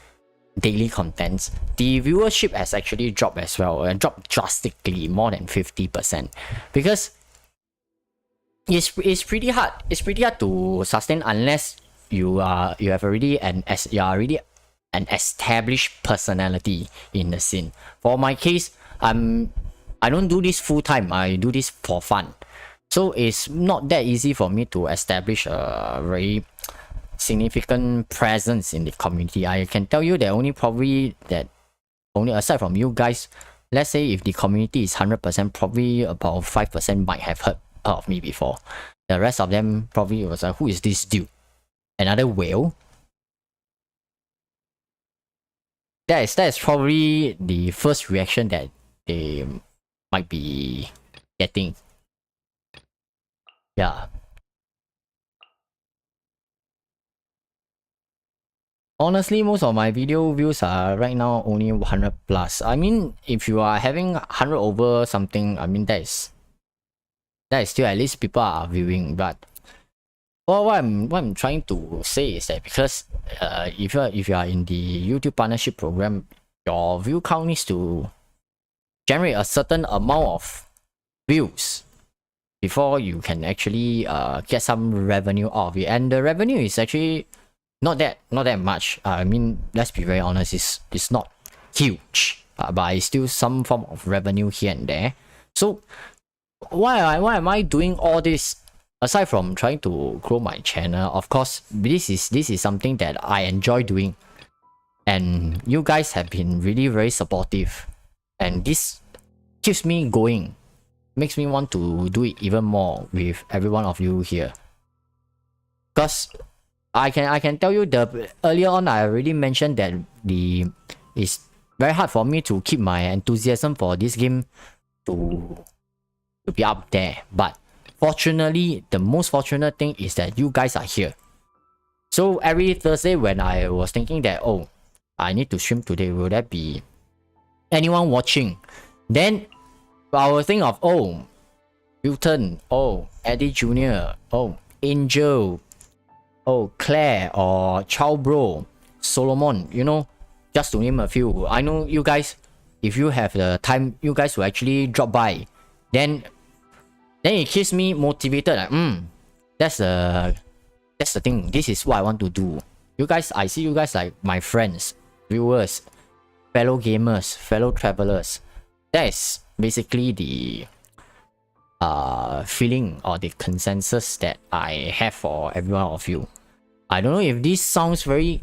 daily contents, the viewership has actually dropped as well, and dropped drastically, more than 50%, because it's pretty hard to sustain unless you are already an established personality in the scene. For my case, I don't do this full time, I do this for fun, so it's not that easy for me to establish a very significant presence in the community. I can tell you that only aside from you guys, let's say if the community is 100%, probably about 5% might have heard of me before. The rest of them probably was like, who is this dude? Another whale? That is probably the first reaction that they might be getting. Yeah. Honestly, most of my video views are right now only 100 plus. I mean, if you are having 100 over something, I mean, that is still at least people are viewing. But what I'm trying to say is that because if you are in the YouTube partnership program, your view count needs to generate a certain amount of views before you can actually get some revenue out of it, and the revenue is actually not that much. I mean, let's be very honest, it's not huge, but it's still some form of revenue here and there. So why am I doing all this? Aside from trying to grow my channel, of course, this is something that I enjoy doing, and you guys have been really very supportive, and this keeps me going, makes me want to do it even more with every one of you here. Because I can tell you, earlier on I already mentioned that it's very hard for me to keep my enthusiasm for this game to be up there. But fortunately, the most fortunate thing is that you guys are here. So every Thursday when I was thinking that, oh, I need to stream today, will there be anyone watching? Then I will think of, oh, Newton, oh, Eddie Jr., oh, Angel, oh, Claire, or Chow Bro, Solomon, you know, just to name a few. I know you guys, if you have the time, you guys will actually drop by. Then it keeps me motivated, like, that's the thing, this is what I want to do. You guys, I see you guys like my friends, viewers, fellow gamers, fellow travelers. That is basically the feeling or the consensus that I have for every one of you. I don't know if this sounds very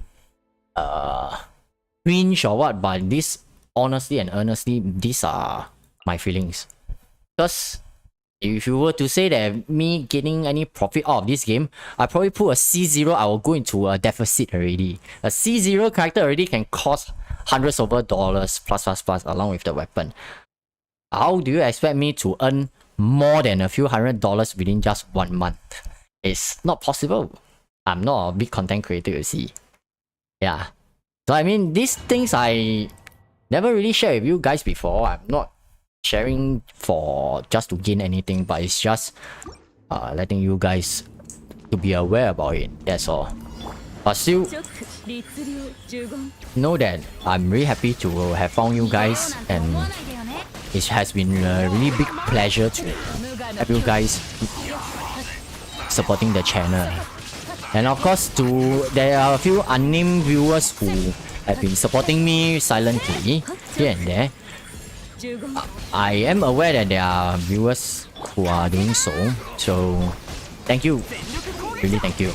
cringe or what, but this, honestly and earnestly, these are my feelings. Because if you were to say that me getting any profit out of this game, I probably put a C0, I will go into a deficit already. A C0 character already can cost hundreds over dollars plus along with the weapon. How do you expect me to earn more than a few $100s within just 1 month? It's not possible. I'm not a big content creator, you see. Yeah. So I mean, these things I never really shared with you guys before. I'm not sharing for just to gain anything, but it's just letting you guys to be aware about it, that's all. But still, know that I'm really happy to have found you guys, and it has been a really big pleasure to have you guys supporting the channel. And of course, there are a few unnamed viewers who have been supporting me silently here and there. I am aware that there are viewers who are doing so, so thank you, really thank you.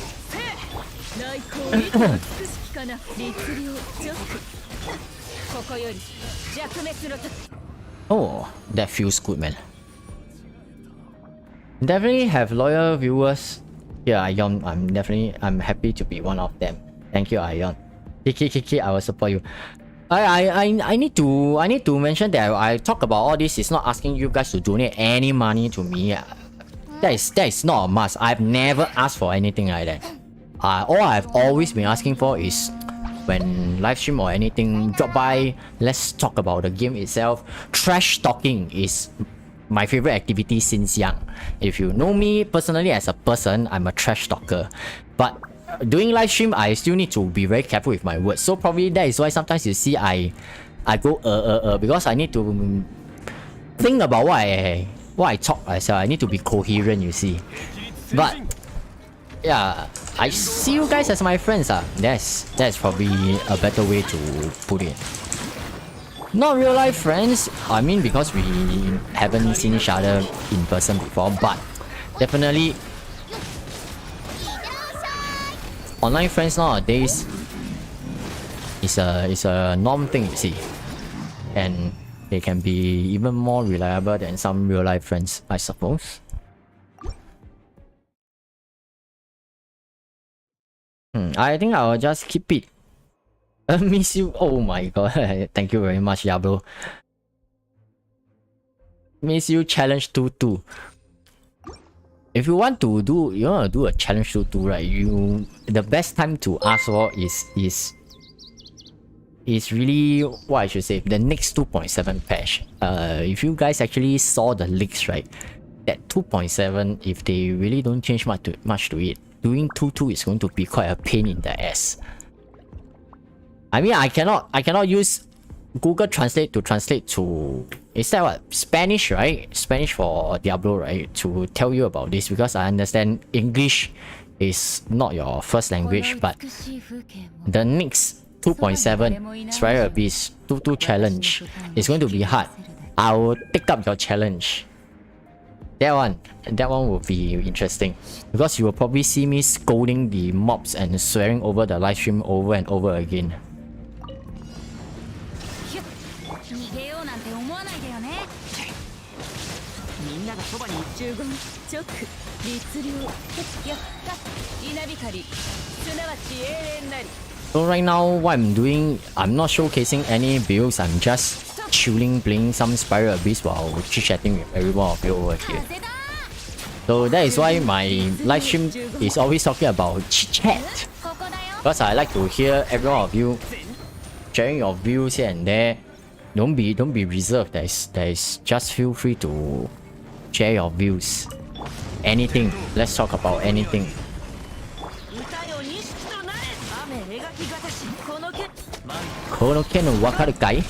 Oh, that feels good, man. Definitely have loyal viewers. Yeah, I'm happy to be one of them. Thank you, Ion. Kiki, I will support you. I need to mention that I talk about all this is not asking you guys to donate any money to me. That is not a must. I've never asked for anything like that. All I've always been asking for is when live stream or anything drop by, let's talk about the game itself. Trash talking is my favorite activity since young. If you know me personally as a person, I'm a trash talker. But doing live stream, I still need to be very careful with my words. So probably that is why sometimes you see I go because I need to think about what I talk myself. I need to be coherent, you see. But yeah, I see you guys as my friends. That's probably a better way to put it. Not real life friends, I mean, because we haven't seen each other in person before, but definitely online friends nowadays is a norm thing, you see, and they can be even more reliable than some real life friends, I suppose. I think I'll just keep it. Miss you. Oh my god. Thank you very much, Diablo. Miss you challenge 2-2. If you want to do a challenge 2-2, right? The best time to ask for is really what I should say, the next 2.7 patch. If you guys actually saw the leaks, right? That 2.7, if they really don't change much to it, doing 2-2 is going to be quite a pain in the ass. I mean, I cannot use Google Translate to translate to, is that what, Spanish, right? Spanish for Diablo, right? To tell you about this, because I understand English is not your first language, but the next 2.7 Spiral Abyss 2-2 challenge is going to be hard. I will take up your challenge. That one will be interesting, because you will probably see me scolding the mobs and swearing over the live stream over and over again. So right now, what I'm doing, I'm not showcasing any builds, I'm just chilling, playing some Spiral Abyss while chit-chatting with everyone of you over here. So that is why my live stream is always talking about Chit Chat, because I like to hear every one of you sharing your views here and there. Don't be reserved. There is just feel free to share your views. Anything. Let's talk about anything. Konoken no wakaru kai?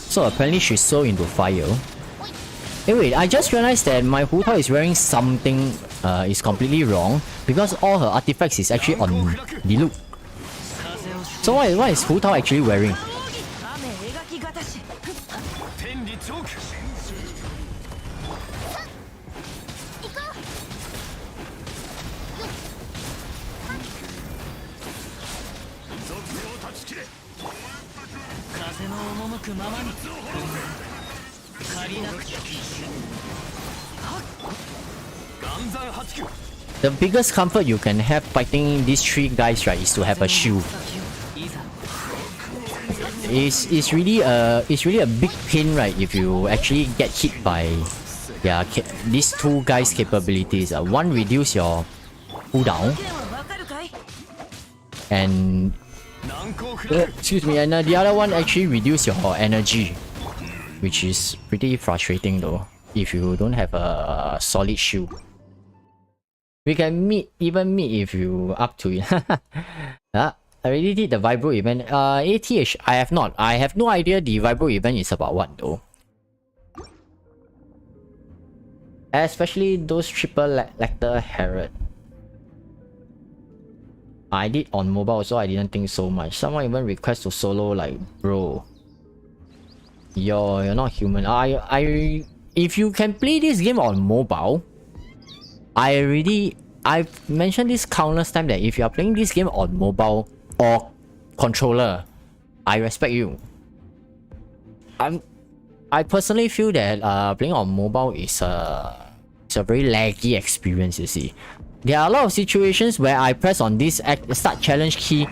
So apparently she's so into fire. Hey wait, I just realized that my Hu Tao is wearing something is completely wrong, because all her artifacts is actually on the look. So what is Hu Tao actually wearing? The biggest comfort you can have fighting these three guys, right, is to have a shield. It's really a big pain, right, if you actually get hit by these two guys' capabilities. One reduce your cooldown, and excuse me, and the other one actually reduce your energy, which is pretty frustrating though if you don't have a solid shield. We can even meet if you up to it. I already did the Vibro event. ATH, I have not. I have no idea the Vibro event is about what though. Especially those triple lecter Herod. I did on mobile, so I didn't think so much. Someone even request to solo, like, bro, you're not human. If you can play this game on mobile, I've mentioned this countless times that if you are playing this game on mobile or controller, I respect you. I personally feel that playing on mobile is It's a very laggy experience, you see. There are a lot of situations where I press on this start challenge key.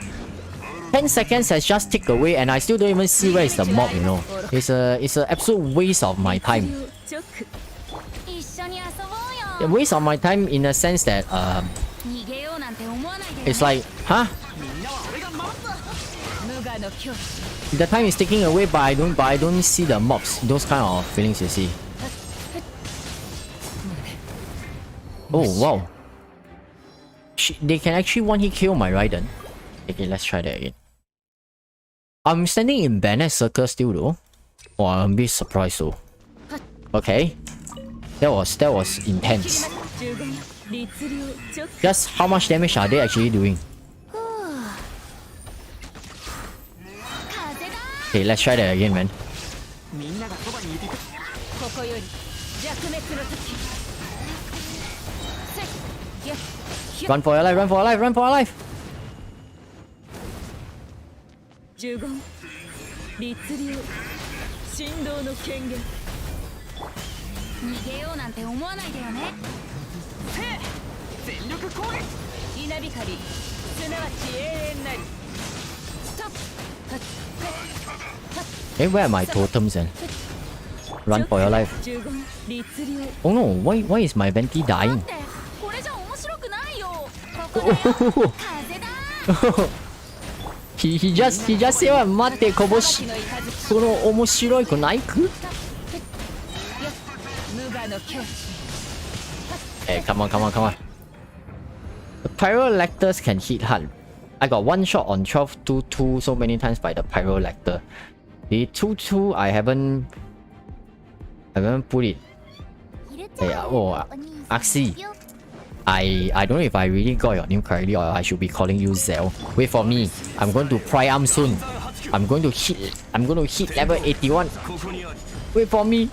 10 seconds has just ticked away and I still don't even see where is the mob, you know. It's an absolute waste of my time. A waste of my time in a sense that it's like, huh? The time is ticking away, but I don't see the mobs. Those kind of feelings, you see. Oh wow. They can actually one-hit kill my Raiden. Okay, let's try that again. I'm standing in Bennett Circle still though. Oh, I'm a bit surprised though. Okay. That was intense. Just how much damage are they actually doing? Okay, let's try that again, man. Run for your life, run for your life, run for your life! Hey, where are my totems then? Run for your life. Oh no, why is my venti dying? he just said what? Mate, koboshi. Kono omoshiroi kunai ku? Hey, come on. The Pyrolactors can hit hard. I got one shot on 12-2 so many times by the Pyrolactor. The 2-2 I haven't put it. Hey, oh, Axie. I don't know if I really got your name correctly or I should be calling you Zell. Wait for me. I'm going to Priam soon. I'm going to hit level 81. Wait for me.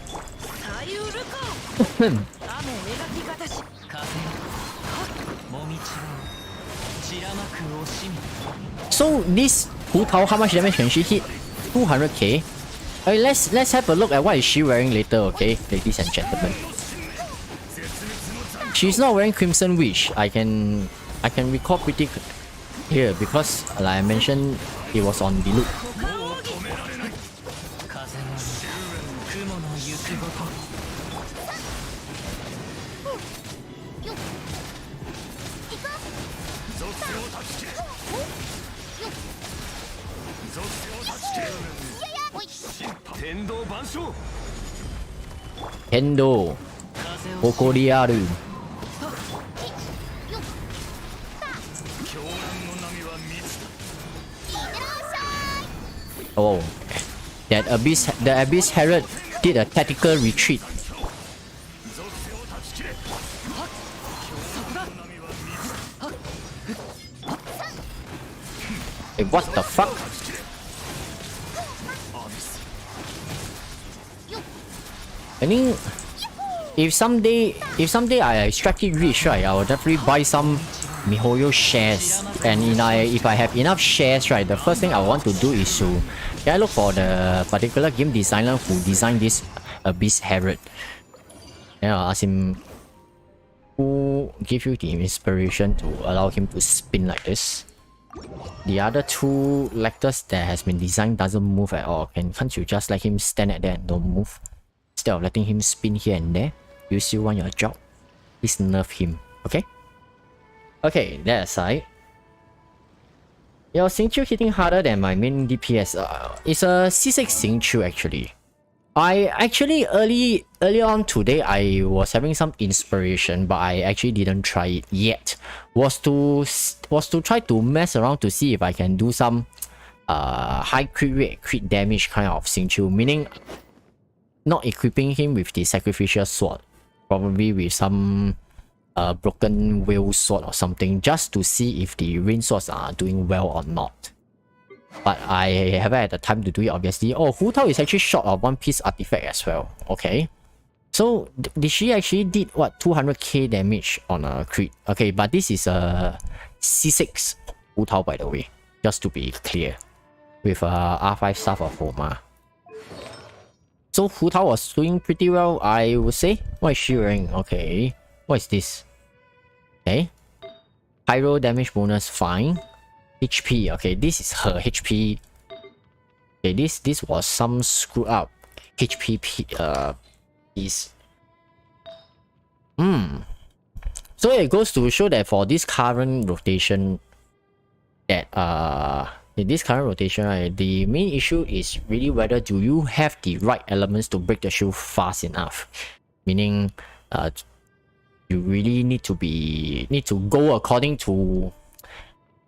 So this Hu Tao, how much damage can she hit? 200k. Okay, let's have a look at what is she wearing later, okay, ladies and gentlemen. She's not wearing Crimson Witch. I can recall pretty clear because, like I mentioned, it was on the loop. Kendo Kokoriaru. Oh, the Abyss Herald did a tactical retreat. Hey, what the fuck? I think if someday I strike it rich, right, I will definitely buy some MiHoYo shares. And if I have enough shares, right, the first thing I want to do is to look for the particular game designer who designed this Abyss Herald. And I'll ask him who gave you the inspiration to allow him to spin like this. The other two lectors that has been designed doesn't move at all. Can't you just let him stand at there and don't move? Instead of letting him spin here and there, you still want your job? Please nerf him, okay? Okay, that aside. Your Xingqiu hitting harder than my main DPS. It's a C6 Xingqiu actually. I actually early on today I was having some inspiration, but I actually didn't try it yet. Was to try to mess around to see if I can do some high crit rate, crit damage kind of Xingqiu, meaning not equipping him with the sacrificial sword, probably with some broken whale sword or something, just to see if the rain swords are doing well or not. But I haven't had the time to do it, obviously. Oh, Hu Tao is actually short of one piece artifact as well. Okay. So, did she actually did what? 200k damage on a crit. Okay, but this is a C6 Hu Tao, by the way. Just to be clear. With R5 Staff of Homa. So Hu Tao was doing pretty well, I would say. What is she wearing? Okay. What is this? Okay. Pyro damage bonus, fine. HP, okay, this is her HP. Okay, this was some screw up HP piece. So it goes to show that for this current rotation, that in this current rotation, right, the main issue is really whether do you have the right elements to break the shield fast enough. Meaning, you really need to go according to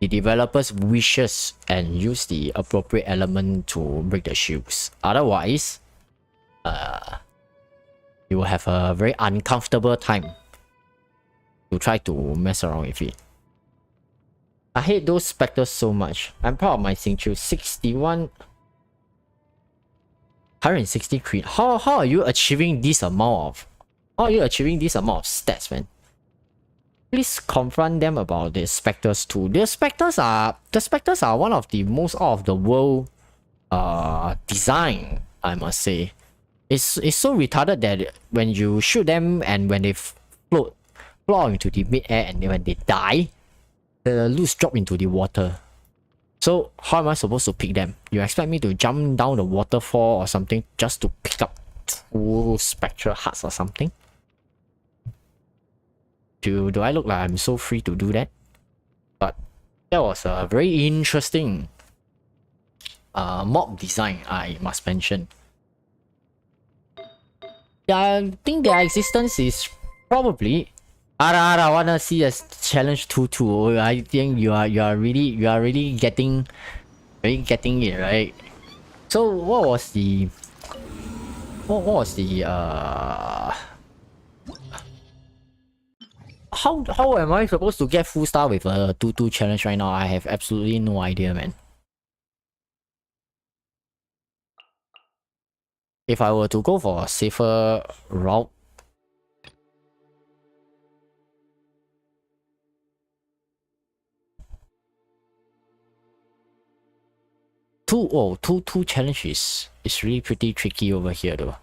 the developer's wishes and use the appropriate element to break the shields. Otherwise, you will have a very uncomfortable time to try to mess around with it. I hate those specters so much. I'm proud of my Xingqiu 61 160 crit. How are you achieving this amount of stats, man? Please confront them about the specters too. The specters are one of the most out of the world design, I must say. It's so retarded that when you shoot them and when they float into the mid-air and when they die, the loot drop into the water. So how am I supposed to pick them? You expect me to jump down the waterfall or something just to pick up 2 spectral hearts or something? Do I look like I'm so free to do that? But that was a very interesting mob design, I must mention. Yeah, I think their existence is probably I wanna see a challenge 2-2. I think you are really getting it, right? So what was the how am I supposed to get full star with a 2-2 challenge right now? I have absolutely no idea, man. If I were to go for a safer route, two challenges is really pretty tricky over here though.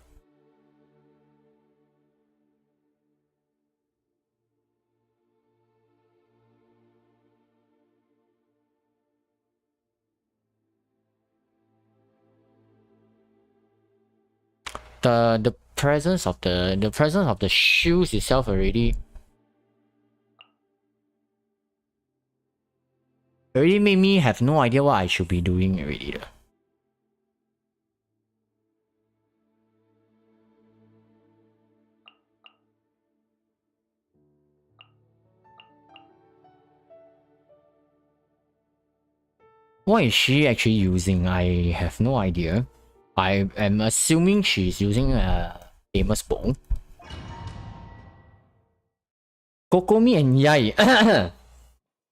The presence of the shields itself already made me have no idea what I should be doing already. What is she actually using? I have no idea. I am assuming she's using a famous bow. Kokomi and Yai.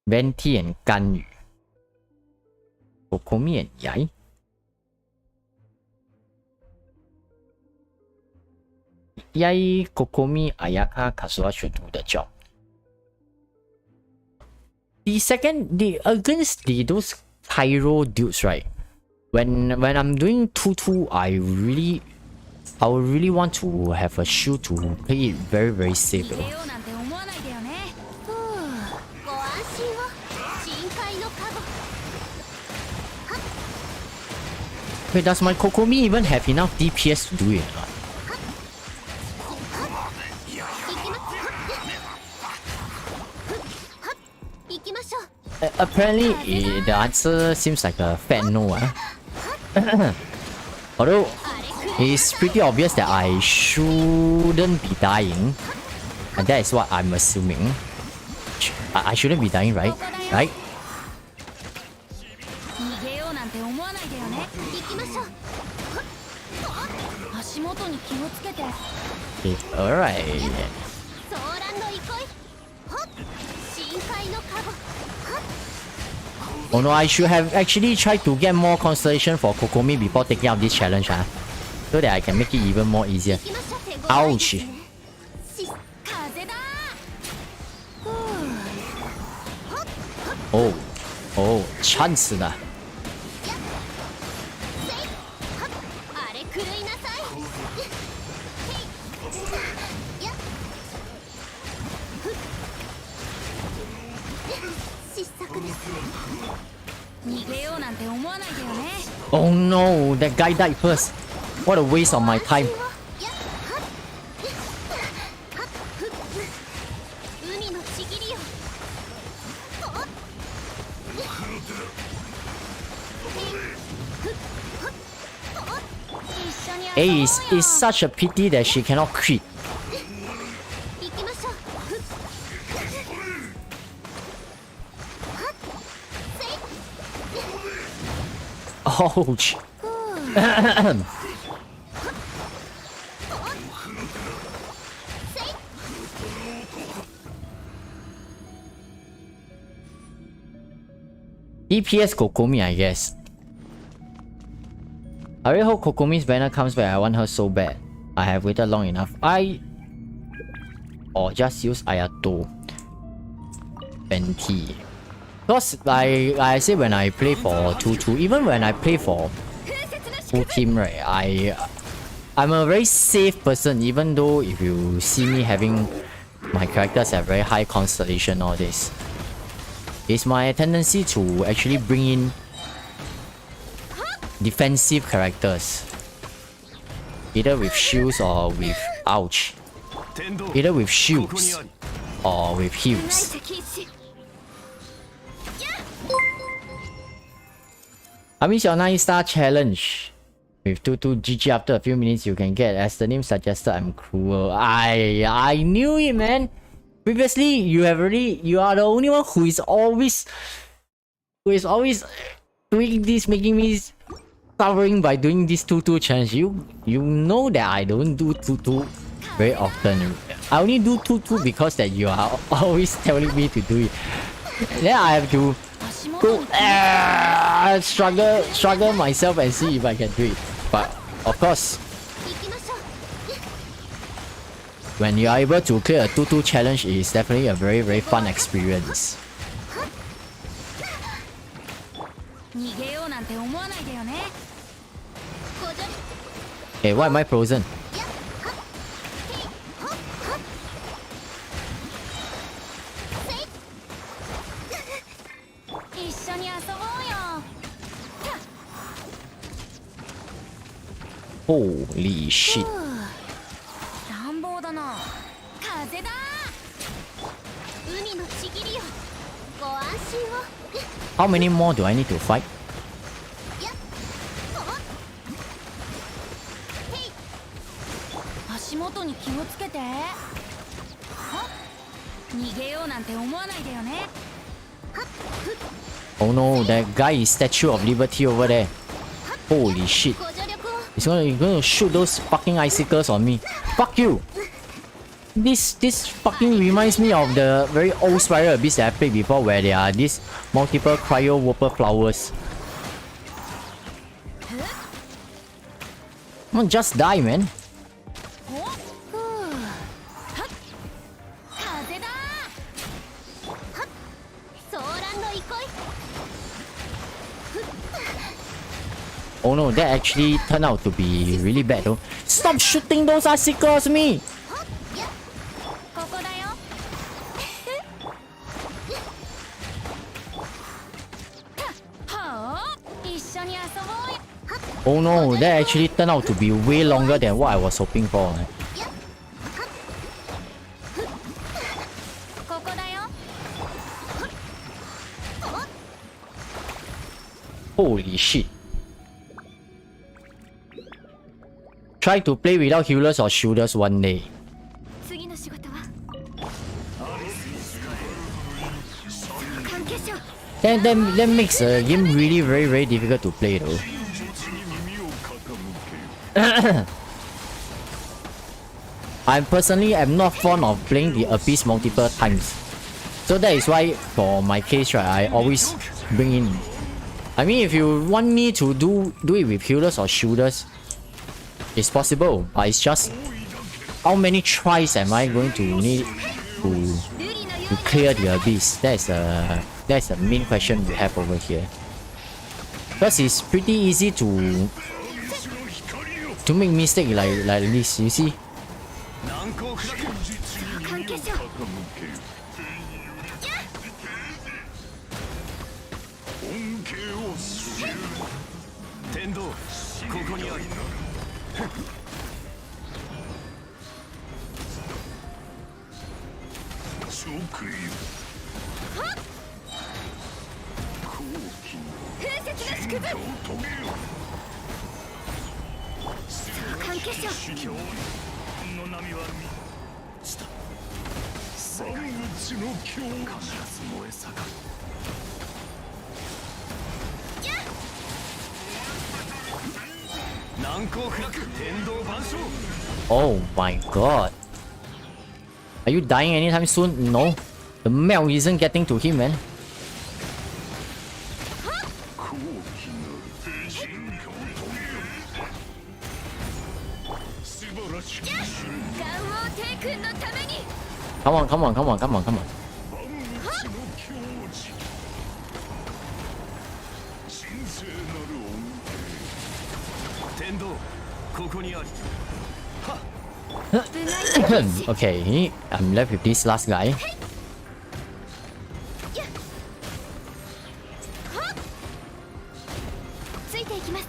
Venti and Ganyu. Kokomi and Yai. Yai, Kokomi, Ayaka, Kazuha should do the job. Against those Pyro dudes, right? When I'm doing 2-2, I would really want to have a shield to play it very, very safe though. Wait, does my Kokomi even have enough DPS to do it? Apparently, the answer seems like a fat no. Although, it's pretty obvious that I shouldn't be dying. And that is what I'm assuming. I shouldn't be dying, right? Right? Okay, alright. Oh no, I should have actually tried to get more constellation for Kokomi before taking up this challenge, so that I can make it even more easier. Ouch! Oh, chance da. Oh no, that guy died first. What a waste of my time. Hey, it's such a pity that she cannot crit. Ouch. DPS Kokomi, I guess. I really hope Kokomi's banner comes back. I want her so bad. I have waited long enough. Or just use Ayato. Fenty. Because like I say, when I play for 2-2, even when I play for full team, right, I'm a very safe person, even though if you see me having my characters have very high constellation, all this. It's my tendency to actually bring in defensive characters. Either with shields or with ouch. Either with shields or with heals. I miss your 9-star challenge. With 2-2 GG after a few minutes you can get. As the name suggested, I'm cruel. I knew it, man. Previously, you are the only one who is always doing this, making me suffering by doing this 2-2 challenge. You know that I don't do 2-2 very often. I only do 2-2 because that you are always telling me to do it. Then I have to go struggle myself and see if I can do it. But of course, when you are able to clear a 2-2 challenge, it is definitely a very, very fun experience. Hey, why am I frozen? Holy shit. How many more do I need to fight? Oh no, that guy is Statue of Liberty over there. Holy shit. He's gonna shoot those fucking icicles on me. Fuck you! This fucking reminds me of the very old Spiral Abyss that I played before, where there are these multiple cryo whooper flowers. Come on, just die, man. Oh no, that actually turned out to be really bad though. Stop shooting those icicles at me! Oh no, that actually turned out to be way longer than what I was hoping for. Holy shit. Try to play without healers or shielders one day. That makes the game really very difficult to play though. I personally am not fond of playing the Abyss multiple times. So that is why for my case, right, I always bring in. I mean, if you want me to do it with healers or shielders, it's possible, but it's just how many tries am I going to need to clear the Abyss? That's the main question we have over here. Because it's pretty easy to make mistake like this, you see. 天道ここにあり。直よ風雪の縮図関係者の波は満ちた万物の狂気必ず燃え盛る難攻不落天道万象。 Oh my god. Are you dying anytime soon? No. The melt isn't getting to him, man. 高貴なる進化を遂げよ素晴らしきガン王帝君のために Come on, come on, come on, come on, come on. 万物の教示神聖なる恩天道ここにあり。 Okay, I'm left with this last guy. ついていきます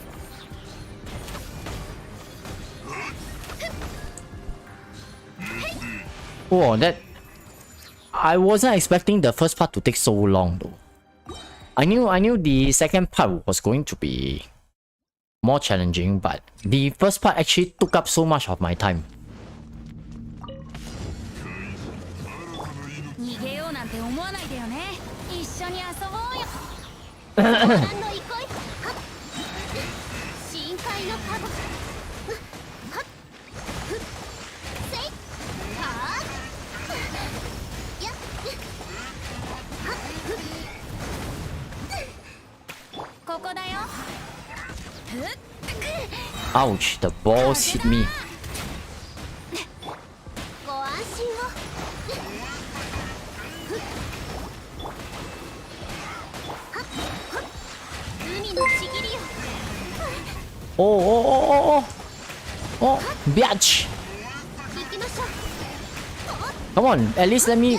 Oh, that... I wasn't expecting the first part to take so long though. I knew the second part was going to be more challenging, but the first part actually took up so much of my time. 逃げようなんて思わないでよね一緒に遊ぼうよご覧の憩い深海のカゴはっふっせいはっやっはっふっここだよふっ Ouch, the balls hit me. ご安心を Oh, oh, oh, oh, oh. Oh, bitch. Come on, at least let me...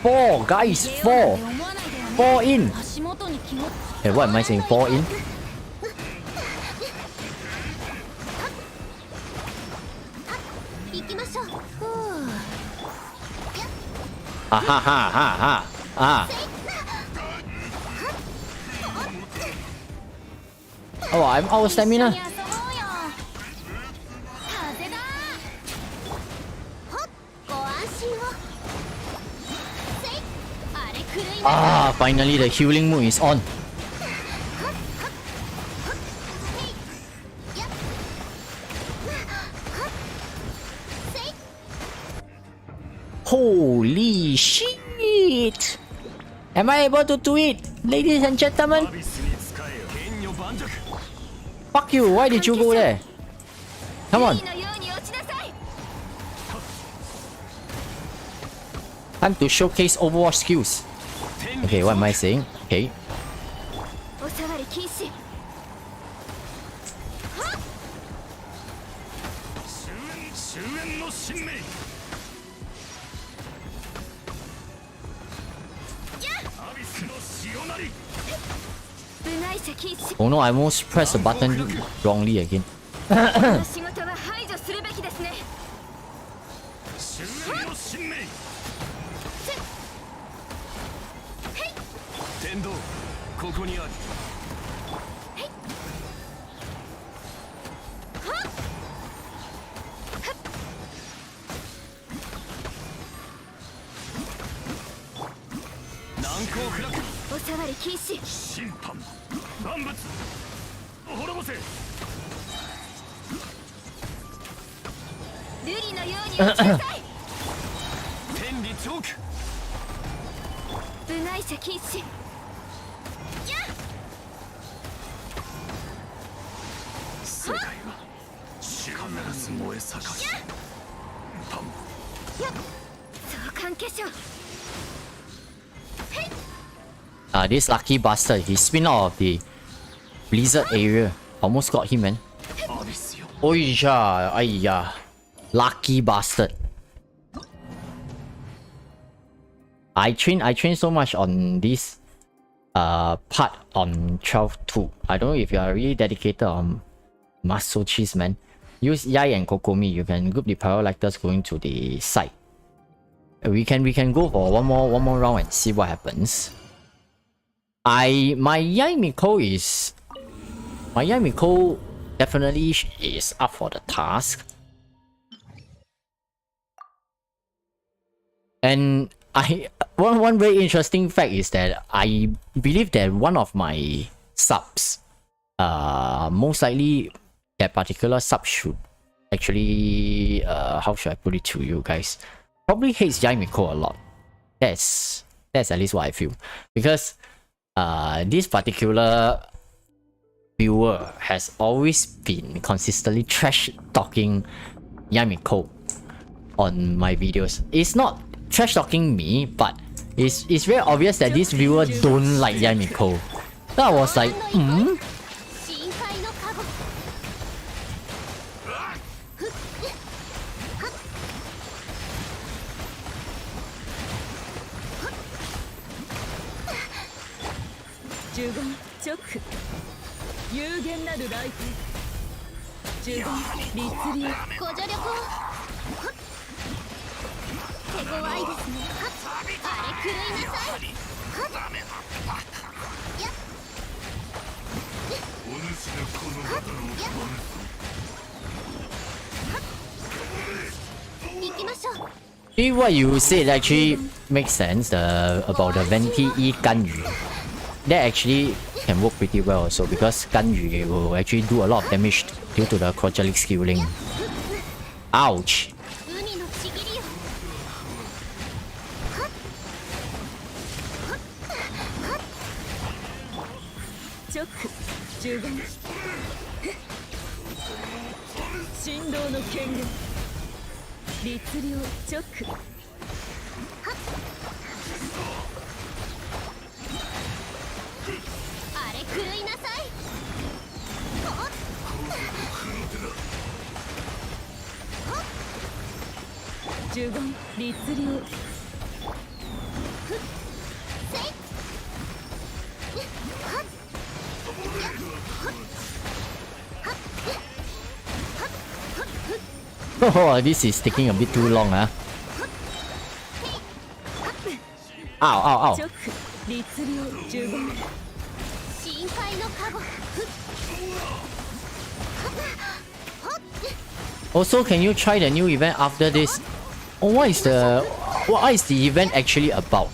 4, guys, 4. 4 in. Hey, what am I saying? 4 in? Ha ha ha ha ha. Ah. Oh, I'm out of stamina. Ah, finally the healing move is on. Holy shit! Am I able to do it, ladies and gentlemen? アビスに使えよ剣女盤石。 Fuck you! Why did you go there? Come on! Time to showcase Overwatch skills. Okay, what am I saying? Okay. お下がり禁止終焉の神明アビスの潮なり 部外者禁止 Oh no, I almost pressed the button wrongly again. この仕事は排除するべきですね終焉の神明天道ここにあり。難攻不落お下がり禁止審判万物滅ぼせ瑠璃のように落ちなさい天理チョーク。部外者禁止や世界は必ず燃え盛るパン相関化粧 This lucky bastard, he spin out of the blizzard area. Almost got him, man. アビスよ Oija, ayya. Lucky bastard. I train so much on this part on 12.2. I don't know if you are really dedicated on muscle cheese, man. Use Yai and Kokomi. You can group the Pyrolactors going to the side. We can go for one more round and see what happens. My Yai Miko definitely is up for the task. And one very interesting fact is that I believe that one of my subs, most likely that particular sub should actually, how should I put it to you guys? Probably hates Yaimiko a lot. That's at least what I feel. Because this particular viewer has always been consistently trash talking Yamiko on my videos. It's not trash talking me, but it's very obvious that this viewer don't like Yamiko. So I was like, 深海のカゴ。呪言直有限なるライフ呪言律流ご助力を。手強いですね。あれ狂いなさい。やっ。お主のこのバトルを行きましょう。what you said actually makes sense. About the Venti E Ganyu. That actually can work pretty well also because Ganyu will actually do a lot of damage due to the Crocolic skilling. Ouch! 海のちぎりよ。直呪言振動の権限律流直あれ狂いなさい。呪言律流Oh, this is taking a bit too long, huh? Ow, ow, ow. 直律流呪言深海のカゴ。 Also, can you try the new event after this? Oh, what is the event actually about?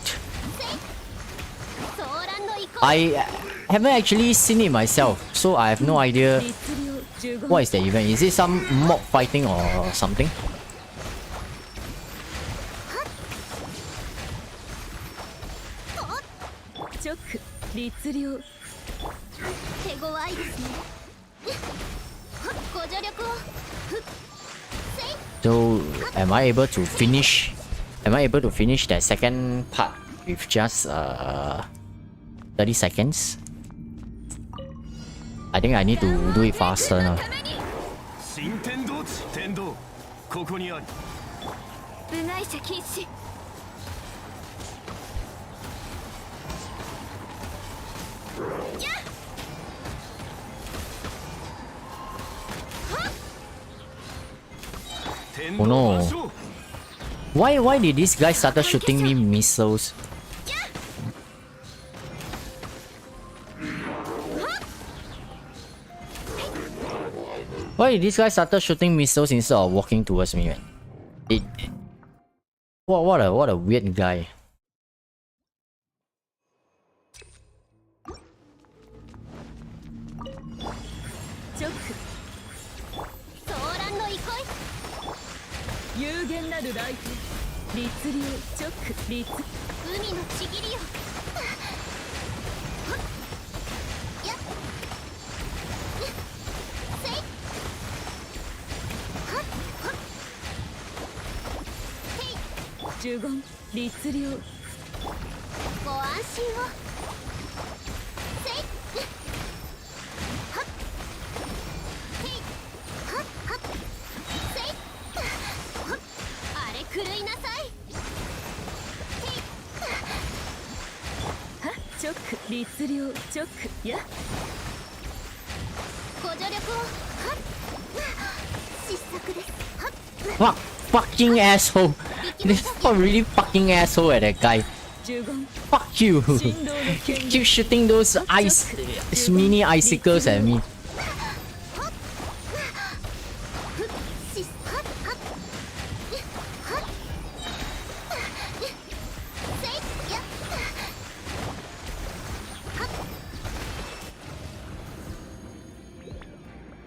ソーランの移行。 I haven't actually seen it myself, so I have no idea 律流呪言 what is the event. Is it some mob fighting or something? 直律流手強いですね。ご助力を。 So, am I able to finish? Am I able to finish that second part with just 30 seconds? I think I need to do it faster now. 新天道地天道ここにあり部外者禁止。天 Oh 道 no. 万象 Why did this guy started shooting me missiles? Why did this guy started shooting missiles instead of walking towards me, man? What a weird guy. 直ソーランの憩い。有限なるライフ律流直律海のちぎりよ。やっ。せい。呪言律流ご安心を。せい。はっ。へい。はっはっ。せい。はっ。あれ狂いなさい。へい。は直律令直やご助力をはっ失速ですはっ Fuck, fucking asshole. This really fucking asshole at that guy. 呪言 Fuck you. 振動の権 Keep shooting those ice, mini icicles at me. しはっはっはっせいやはっ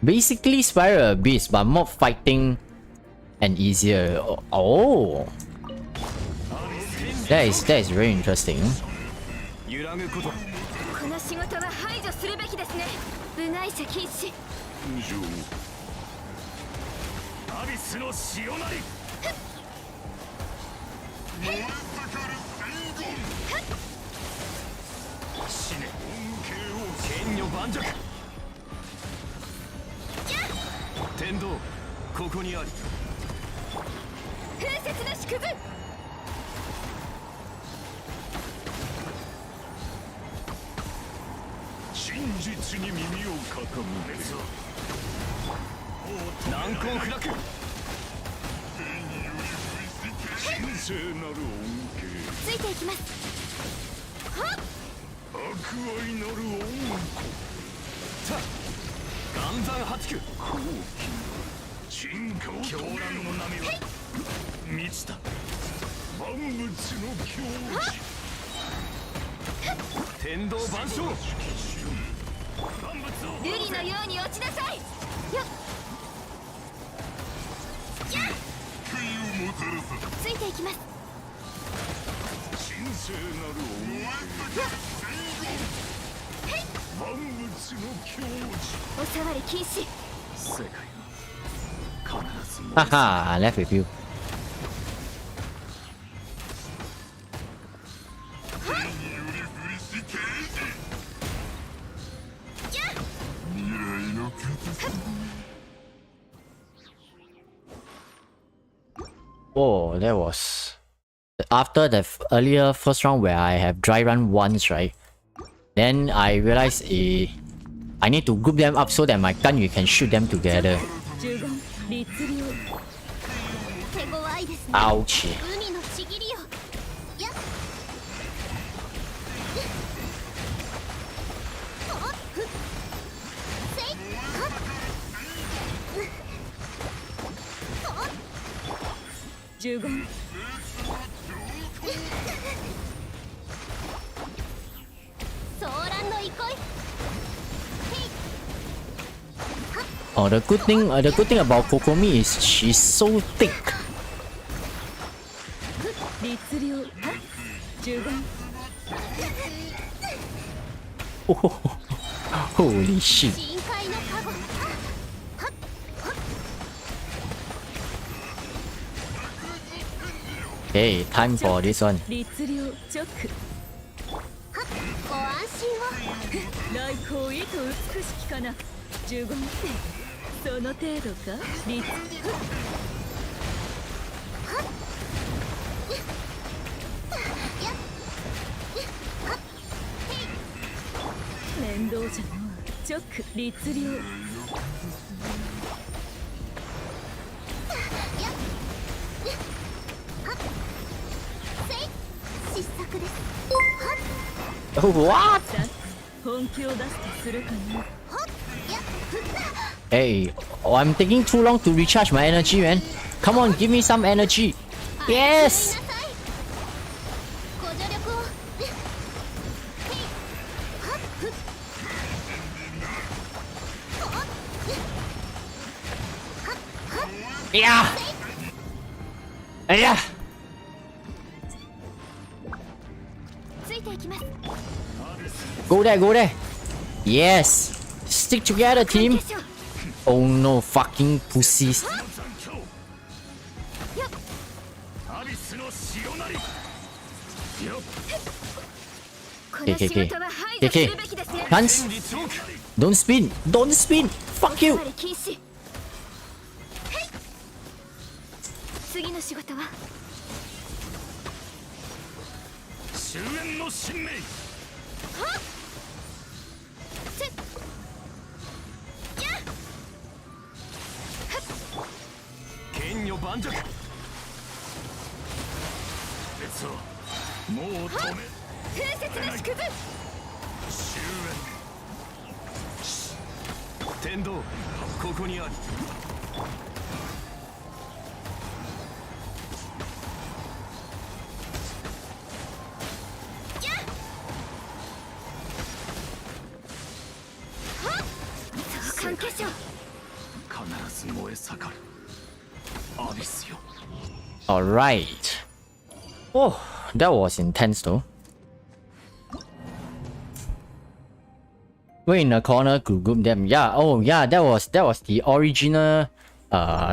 Basically, Spiral Abyss, but more fighting and easier. Oh, that is very interesting. 揺らぐことこの仕事は排除するべきですね部外者禁止アビスの潮なり死ね剣女盤石天道ここにあり風雪の縮図真実に耳を傾ける難攻不落神聖なる恩恵ついていきます博愛なる恩さ岩山八九公鎮火を狂乱の波は満ちた万物の教天道万象万物を瑠璃のように落ちなさいついていきます神聖なる恩恵万物の教お触り禁止世界は必ずも Haha, I left with you. 哦 that was after the earlier first round where I have dry run once, right? Then I realized I need to group them up so that my gun you can shoot them together. 呪言律令手強いですね Ouch. 海のちぎりよやっはっふっせいはっはっ呪言ソーランの憩い Oh, the good thing about Kokomi is she's so thick. 律令は呪言 Oh, holy shit. 深海のカゴはっはっ Okay, time for this one. 律令直ご安心を来光意図美しきかな呪言その程度か律面倒じゃの直律令失策です What? さ本気を出すとするかな Hey, oh, I'm taking too long to recharge my energy, man. Come on, give me some energy. Yes! ご助力を Yeah! Yeah! ついていきます Go there, go there. Yes. Stick together, team. Oh no, fucking pussies. アビスの潮なりよこ Okay, の okay, 仕 okay. 事は排 Okay, 除す okay. るべきですね Hans, 立奥 don't spin. Don't spin. Fuck you. 触り禁止次の仕事は終焉の神明剣女盤石。別はもう止め風雪なし崩終天道ここにあり。関係者必ず燃え盛るアビスよ。 Alright. Oh, that was intense though. We're in a corner to group them. Yeah, oh yeah, that was the original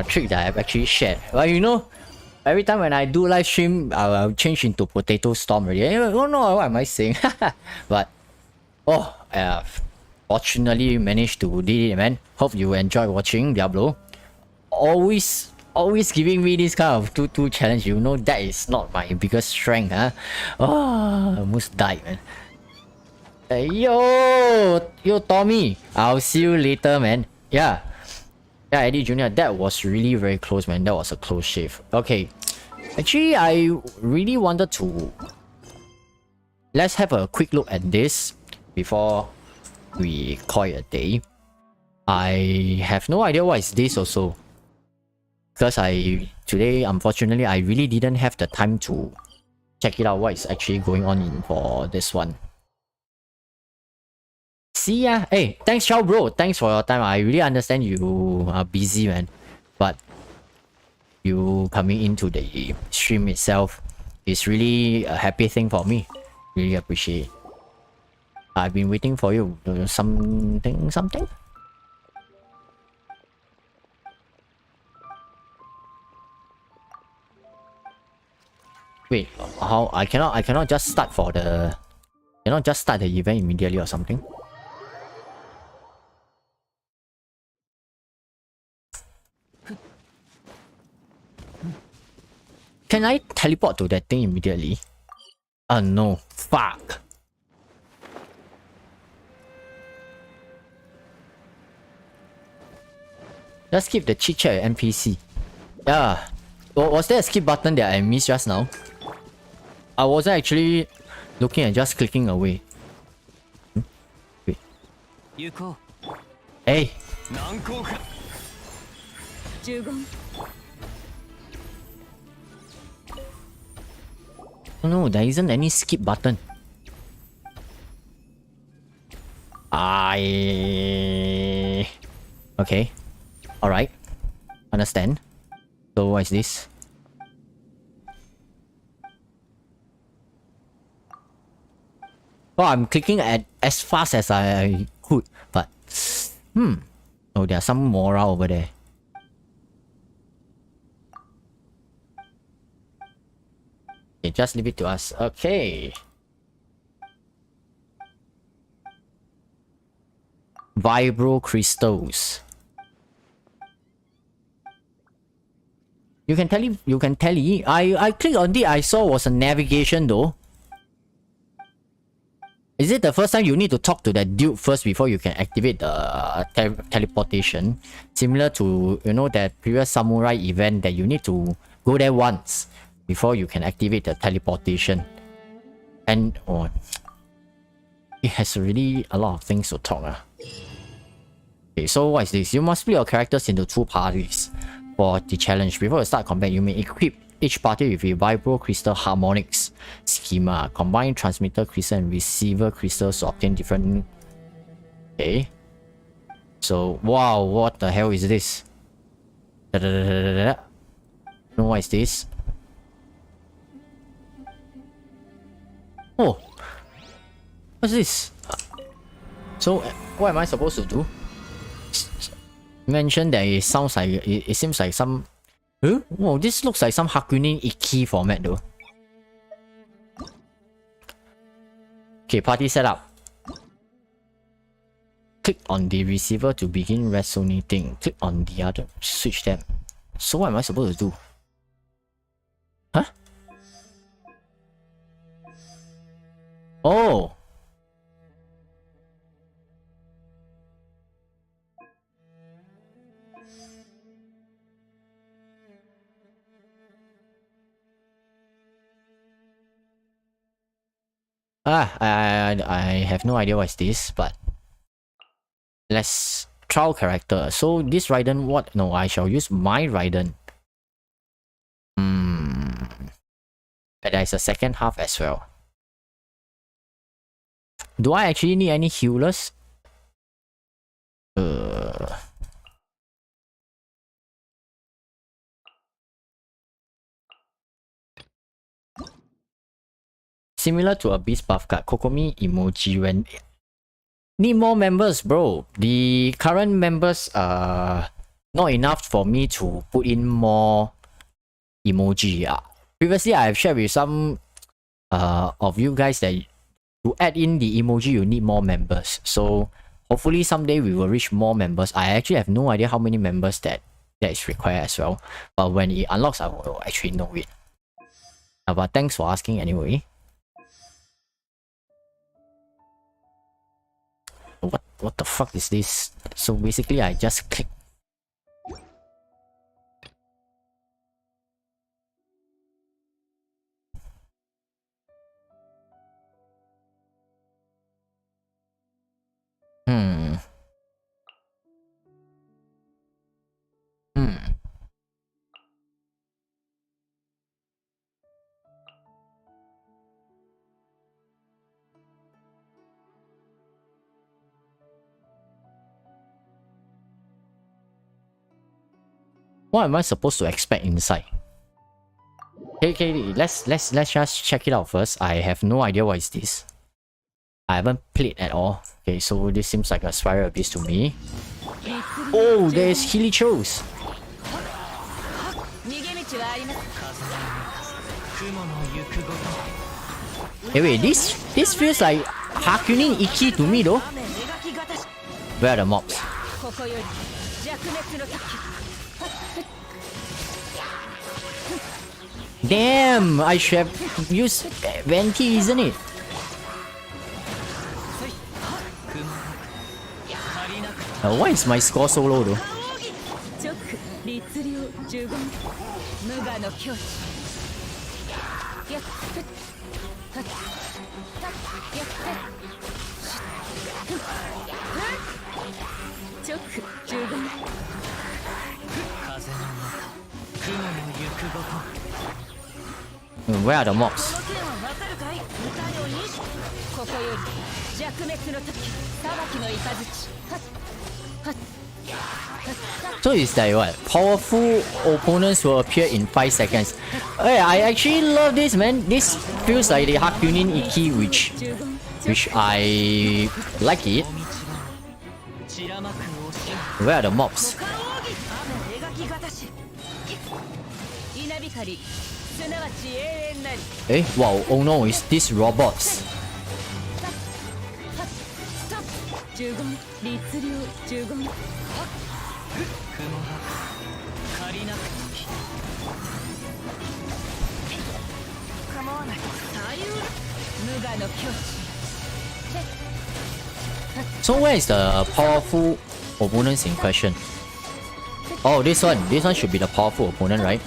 trick that I've actually shared. Well, you know, every time when I do live stream, I'll change into potato storm already. Oh no, what am I saying? But oh, fortunately managed to do it, man. Hope you enjoy watching Diablo. Always giving me this kind of 2-2 challenge. You know that is not my biggest strength, huh? Oh, I almost died, man. Hey, yo, Tommy. I'll see you later, man. Yeah, Eddie Jr. That was really very close, man. That was a close shave. Okay, actually, I really wanted to. Let's have a quick look at this before we call it a day. I have no idea what is this also. Because today, unfortunately, I really didn't have the time to check it out what is actually going on in for this one. See ya. Hey, thanks, Chow bro. Thanks for your time. I really understand you are busy, man. But you coming into the stream itself is really a happy thing for me. Really appreciate it. I've been waiting for you. Something? Wait, how I cannot just start for the cannot just start the event immediately or something? Can I teleport to that thing immediately? Oh no, fuck. Let's skip the chit chat NPC. Yeah. Was there a skip button that I missed just now? I wasn't actually looking and just clicking away. Wait. Hey. 難攻か。呪言 Oh no, there isn't any skip button. Okay. Alright. Understand. So what is this? Oh, I'm clicking at as fast as I could, but oh, there's some Mora over there. Okay, just leave it to us. Okay. Vibro crystals. You can tally. I clicked on it. I saw was a navigation though. Is it the first time you need to talk to that dude first before you can activate the teleportation? Similar to, you know, that previous samurai event that you need to go there once before you can activate the teleportation. And oh, it has really a lot of things to talk. Okay, so what is this? You must split your characters into 2 parties for the challenge. Before you start combat, you may equip each party with a vibro crystal harmonics schema. Combine transmitter crystal and receiver crystals to obtain different. Okay. So wow, what the hell is this? Know what is this? Oh, what's this? So what am I supposed to do? Mention that it sounds like it seems like some. Huh? Whoa, this looks like some Hakunin Iki format though. Okay, party setup. Click on the receiver to begin resonating. Click on the other. Switch them. So what am I supposed to do? Huh? Oh. I have no idea what's this, but let's trial character. So this Raiden, what? No, I shall use my Raiden. But there's a second half as well. Do I actually need any healers? Similar to a beast buff card, Kokomi emoji when need more members, bro. The current members are not enough for me to put in more emoji. Previously, I have shared with some of you guys that to add in the emoji, you need more members. So hopefully someday we will reach more members. I actually have no idea how many members that is required as well. But when it unlocks, I will actually know it. But thanks for asking anyway. What the fuck is this? So basically I just click. What am I supposed to expect inside? Okay, let's just check it out first. I have no idea what is this. I haven't played at all. Okay, so this seems like a Spiral Abyss to me. Oh, there's Hilichos. Hey, wait, this feels like Hakunin Iki to me though. Where are the mobs? Damn, I should have used Venti, isn't it? Why is my score so low though? Where are the mobs? So it's like what? Powerful opponents will appear in 5 seconds. Hey, I actually love this, man. This feels like the Hakunin Iki, which I like it. Where are the mobs? Eh? Wow, oh no, it's these robots. So where is the powerful opponents in question? Oh, this one should be the powerful opponent, right?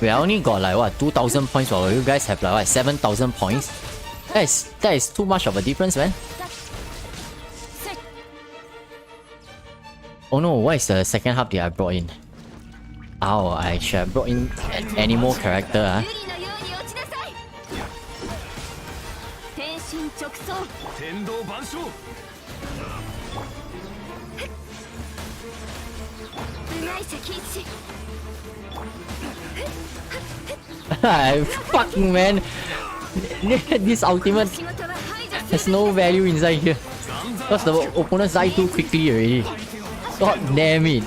We only got like what 2,000 points while you guys have like what 7,000 points. That is too much of a difference, man. Oh no, what is the second hub that I brought in? Oh, I should have brought in an animal character. Fucking man, this ultimate has no value inside here because the opponents die too quickly already. God damn it.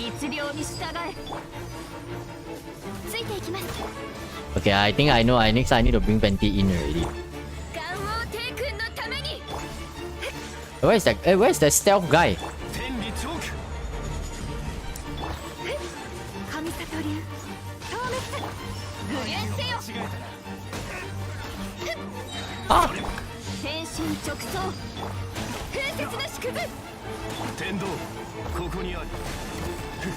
律令に従え。ついていきます。 Okay, I think I know. Next I need to bring Venti in already. ガン王帝君のために。 Where is that? Where is that stealth guy? 天理チョーク。神里流消滅。具現せよ。Ah! 天心直送。風雪の祝福。天道ここにあり。具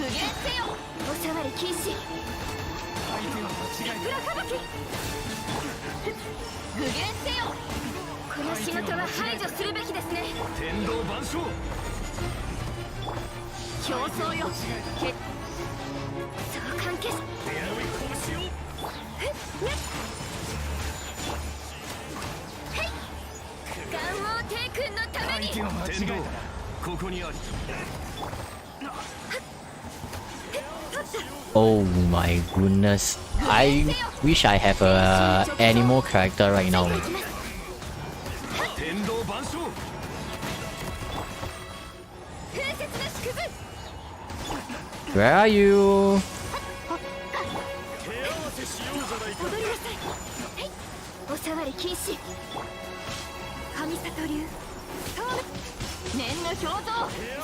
現せよ。おしゃわり禁止。黒かばき。具現せよ。この仕事は排除するべきですね。天道万象。競争よ。けそう関係者。ガン王帝君のために。天道ここにあり。 Oh my goodness! I wish I have a animal character right now. 天道万象。風雪の祝福。 Where are you? 踊りなさい。おしゃわり禁止。神里流念の表像。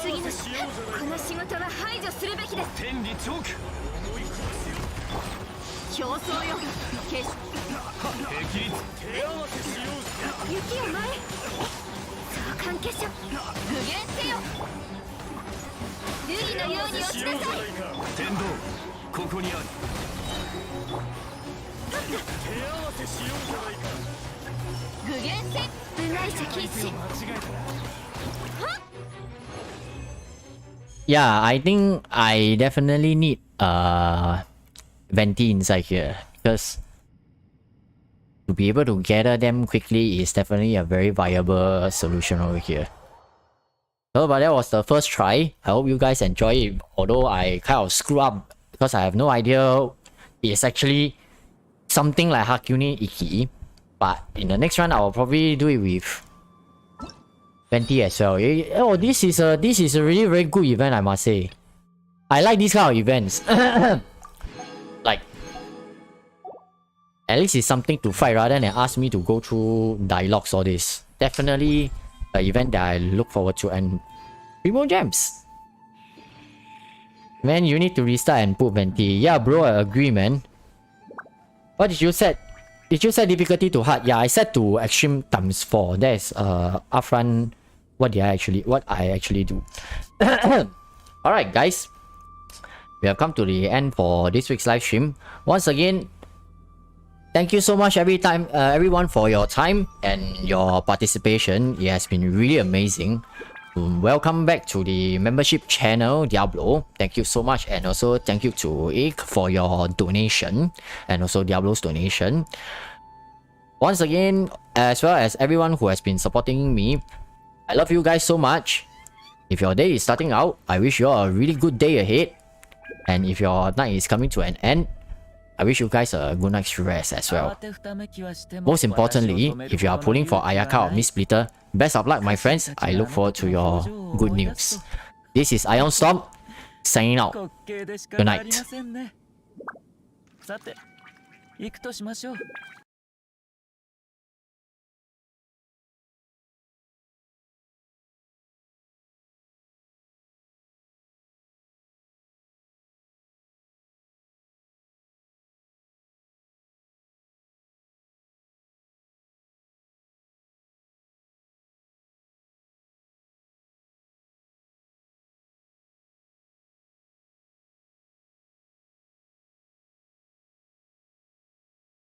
次のこの仕事は排除するべきです。天理チョーク。競争よ。決し霹靂。雪を前へ。相関結晶。具現せよ。瑠璃のように落ちなさい。天道ここにあり。 具現せ。部外者禁止。 Yeah, I think I definitely need Venti inside here because to be able to gather them quickly is definitely a very viable solution over here. So, but that was the first try. I hope you guys enjoy it. Although I kind of screw up because I have no idea it's actually something like Hakune Iki. But in the next run, I will probably do it with Venti as well. Oh, this is a really very good event, I must say. I like these kind of events. Like, at least it's something to fight rather than ask me to go through dialogues or this. Definitely an event that I look forward to. And 3 more gems. Man, you need to restart and put Venti. Yeah, bro, I agree, man. What did you set? Did you set difficulty to hard? Yeah, I set to extreme times 4. That is upfront what I actually do. Alright guys. We have come to the end for this week's live stream. Once again, thank you so much everyone for your time and your participation. It has been really amazing. Welcome back to the membership channel Diablo. Thank you so much, and also thank you to Ik for your donation and also Diablo's donation. Once again, as well as everyone who has been supporting me, I love you guys so much. If your day is starting out, I wish you all a really good day ahead. And if your night is coming to an end, I wish you guys a good night's rest as well. Most importantly, if you are pulling for Ayaka or Miss Splitter, best of luck my friends. I look forward to your good news. This is IonStorm, signing out. Good night. さて、行くとしましょう。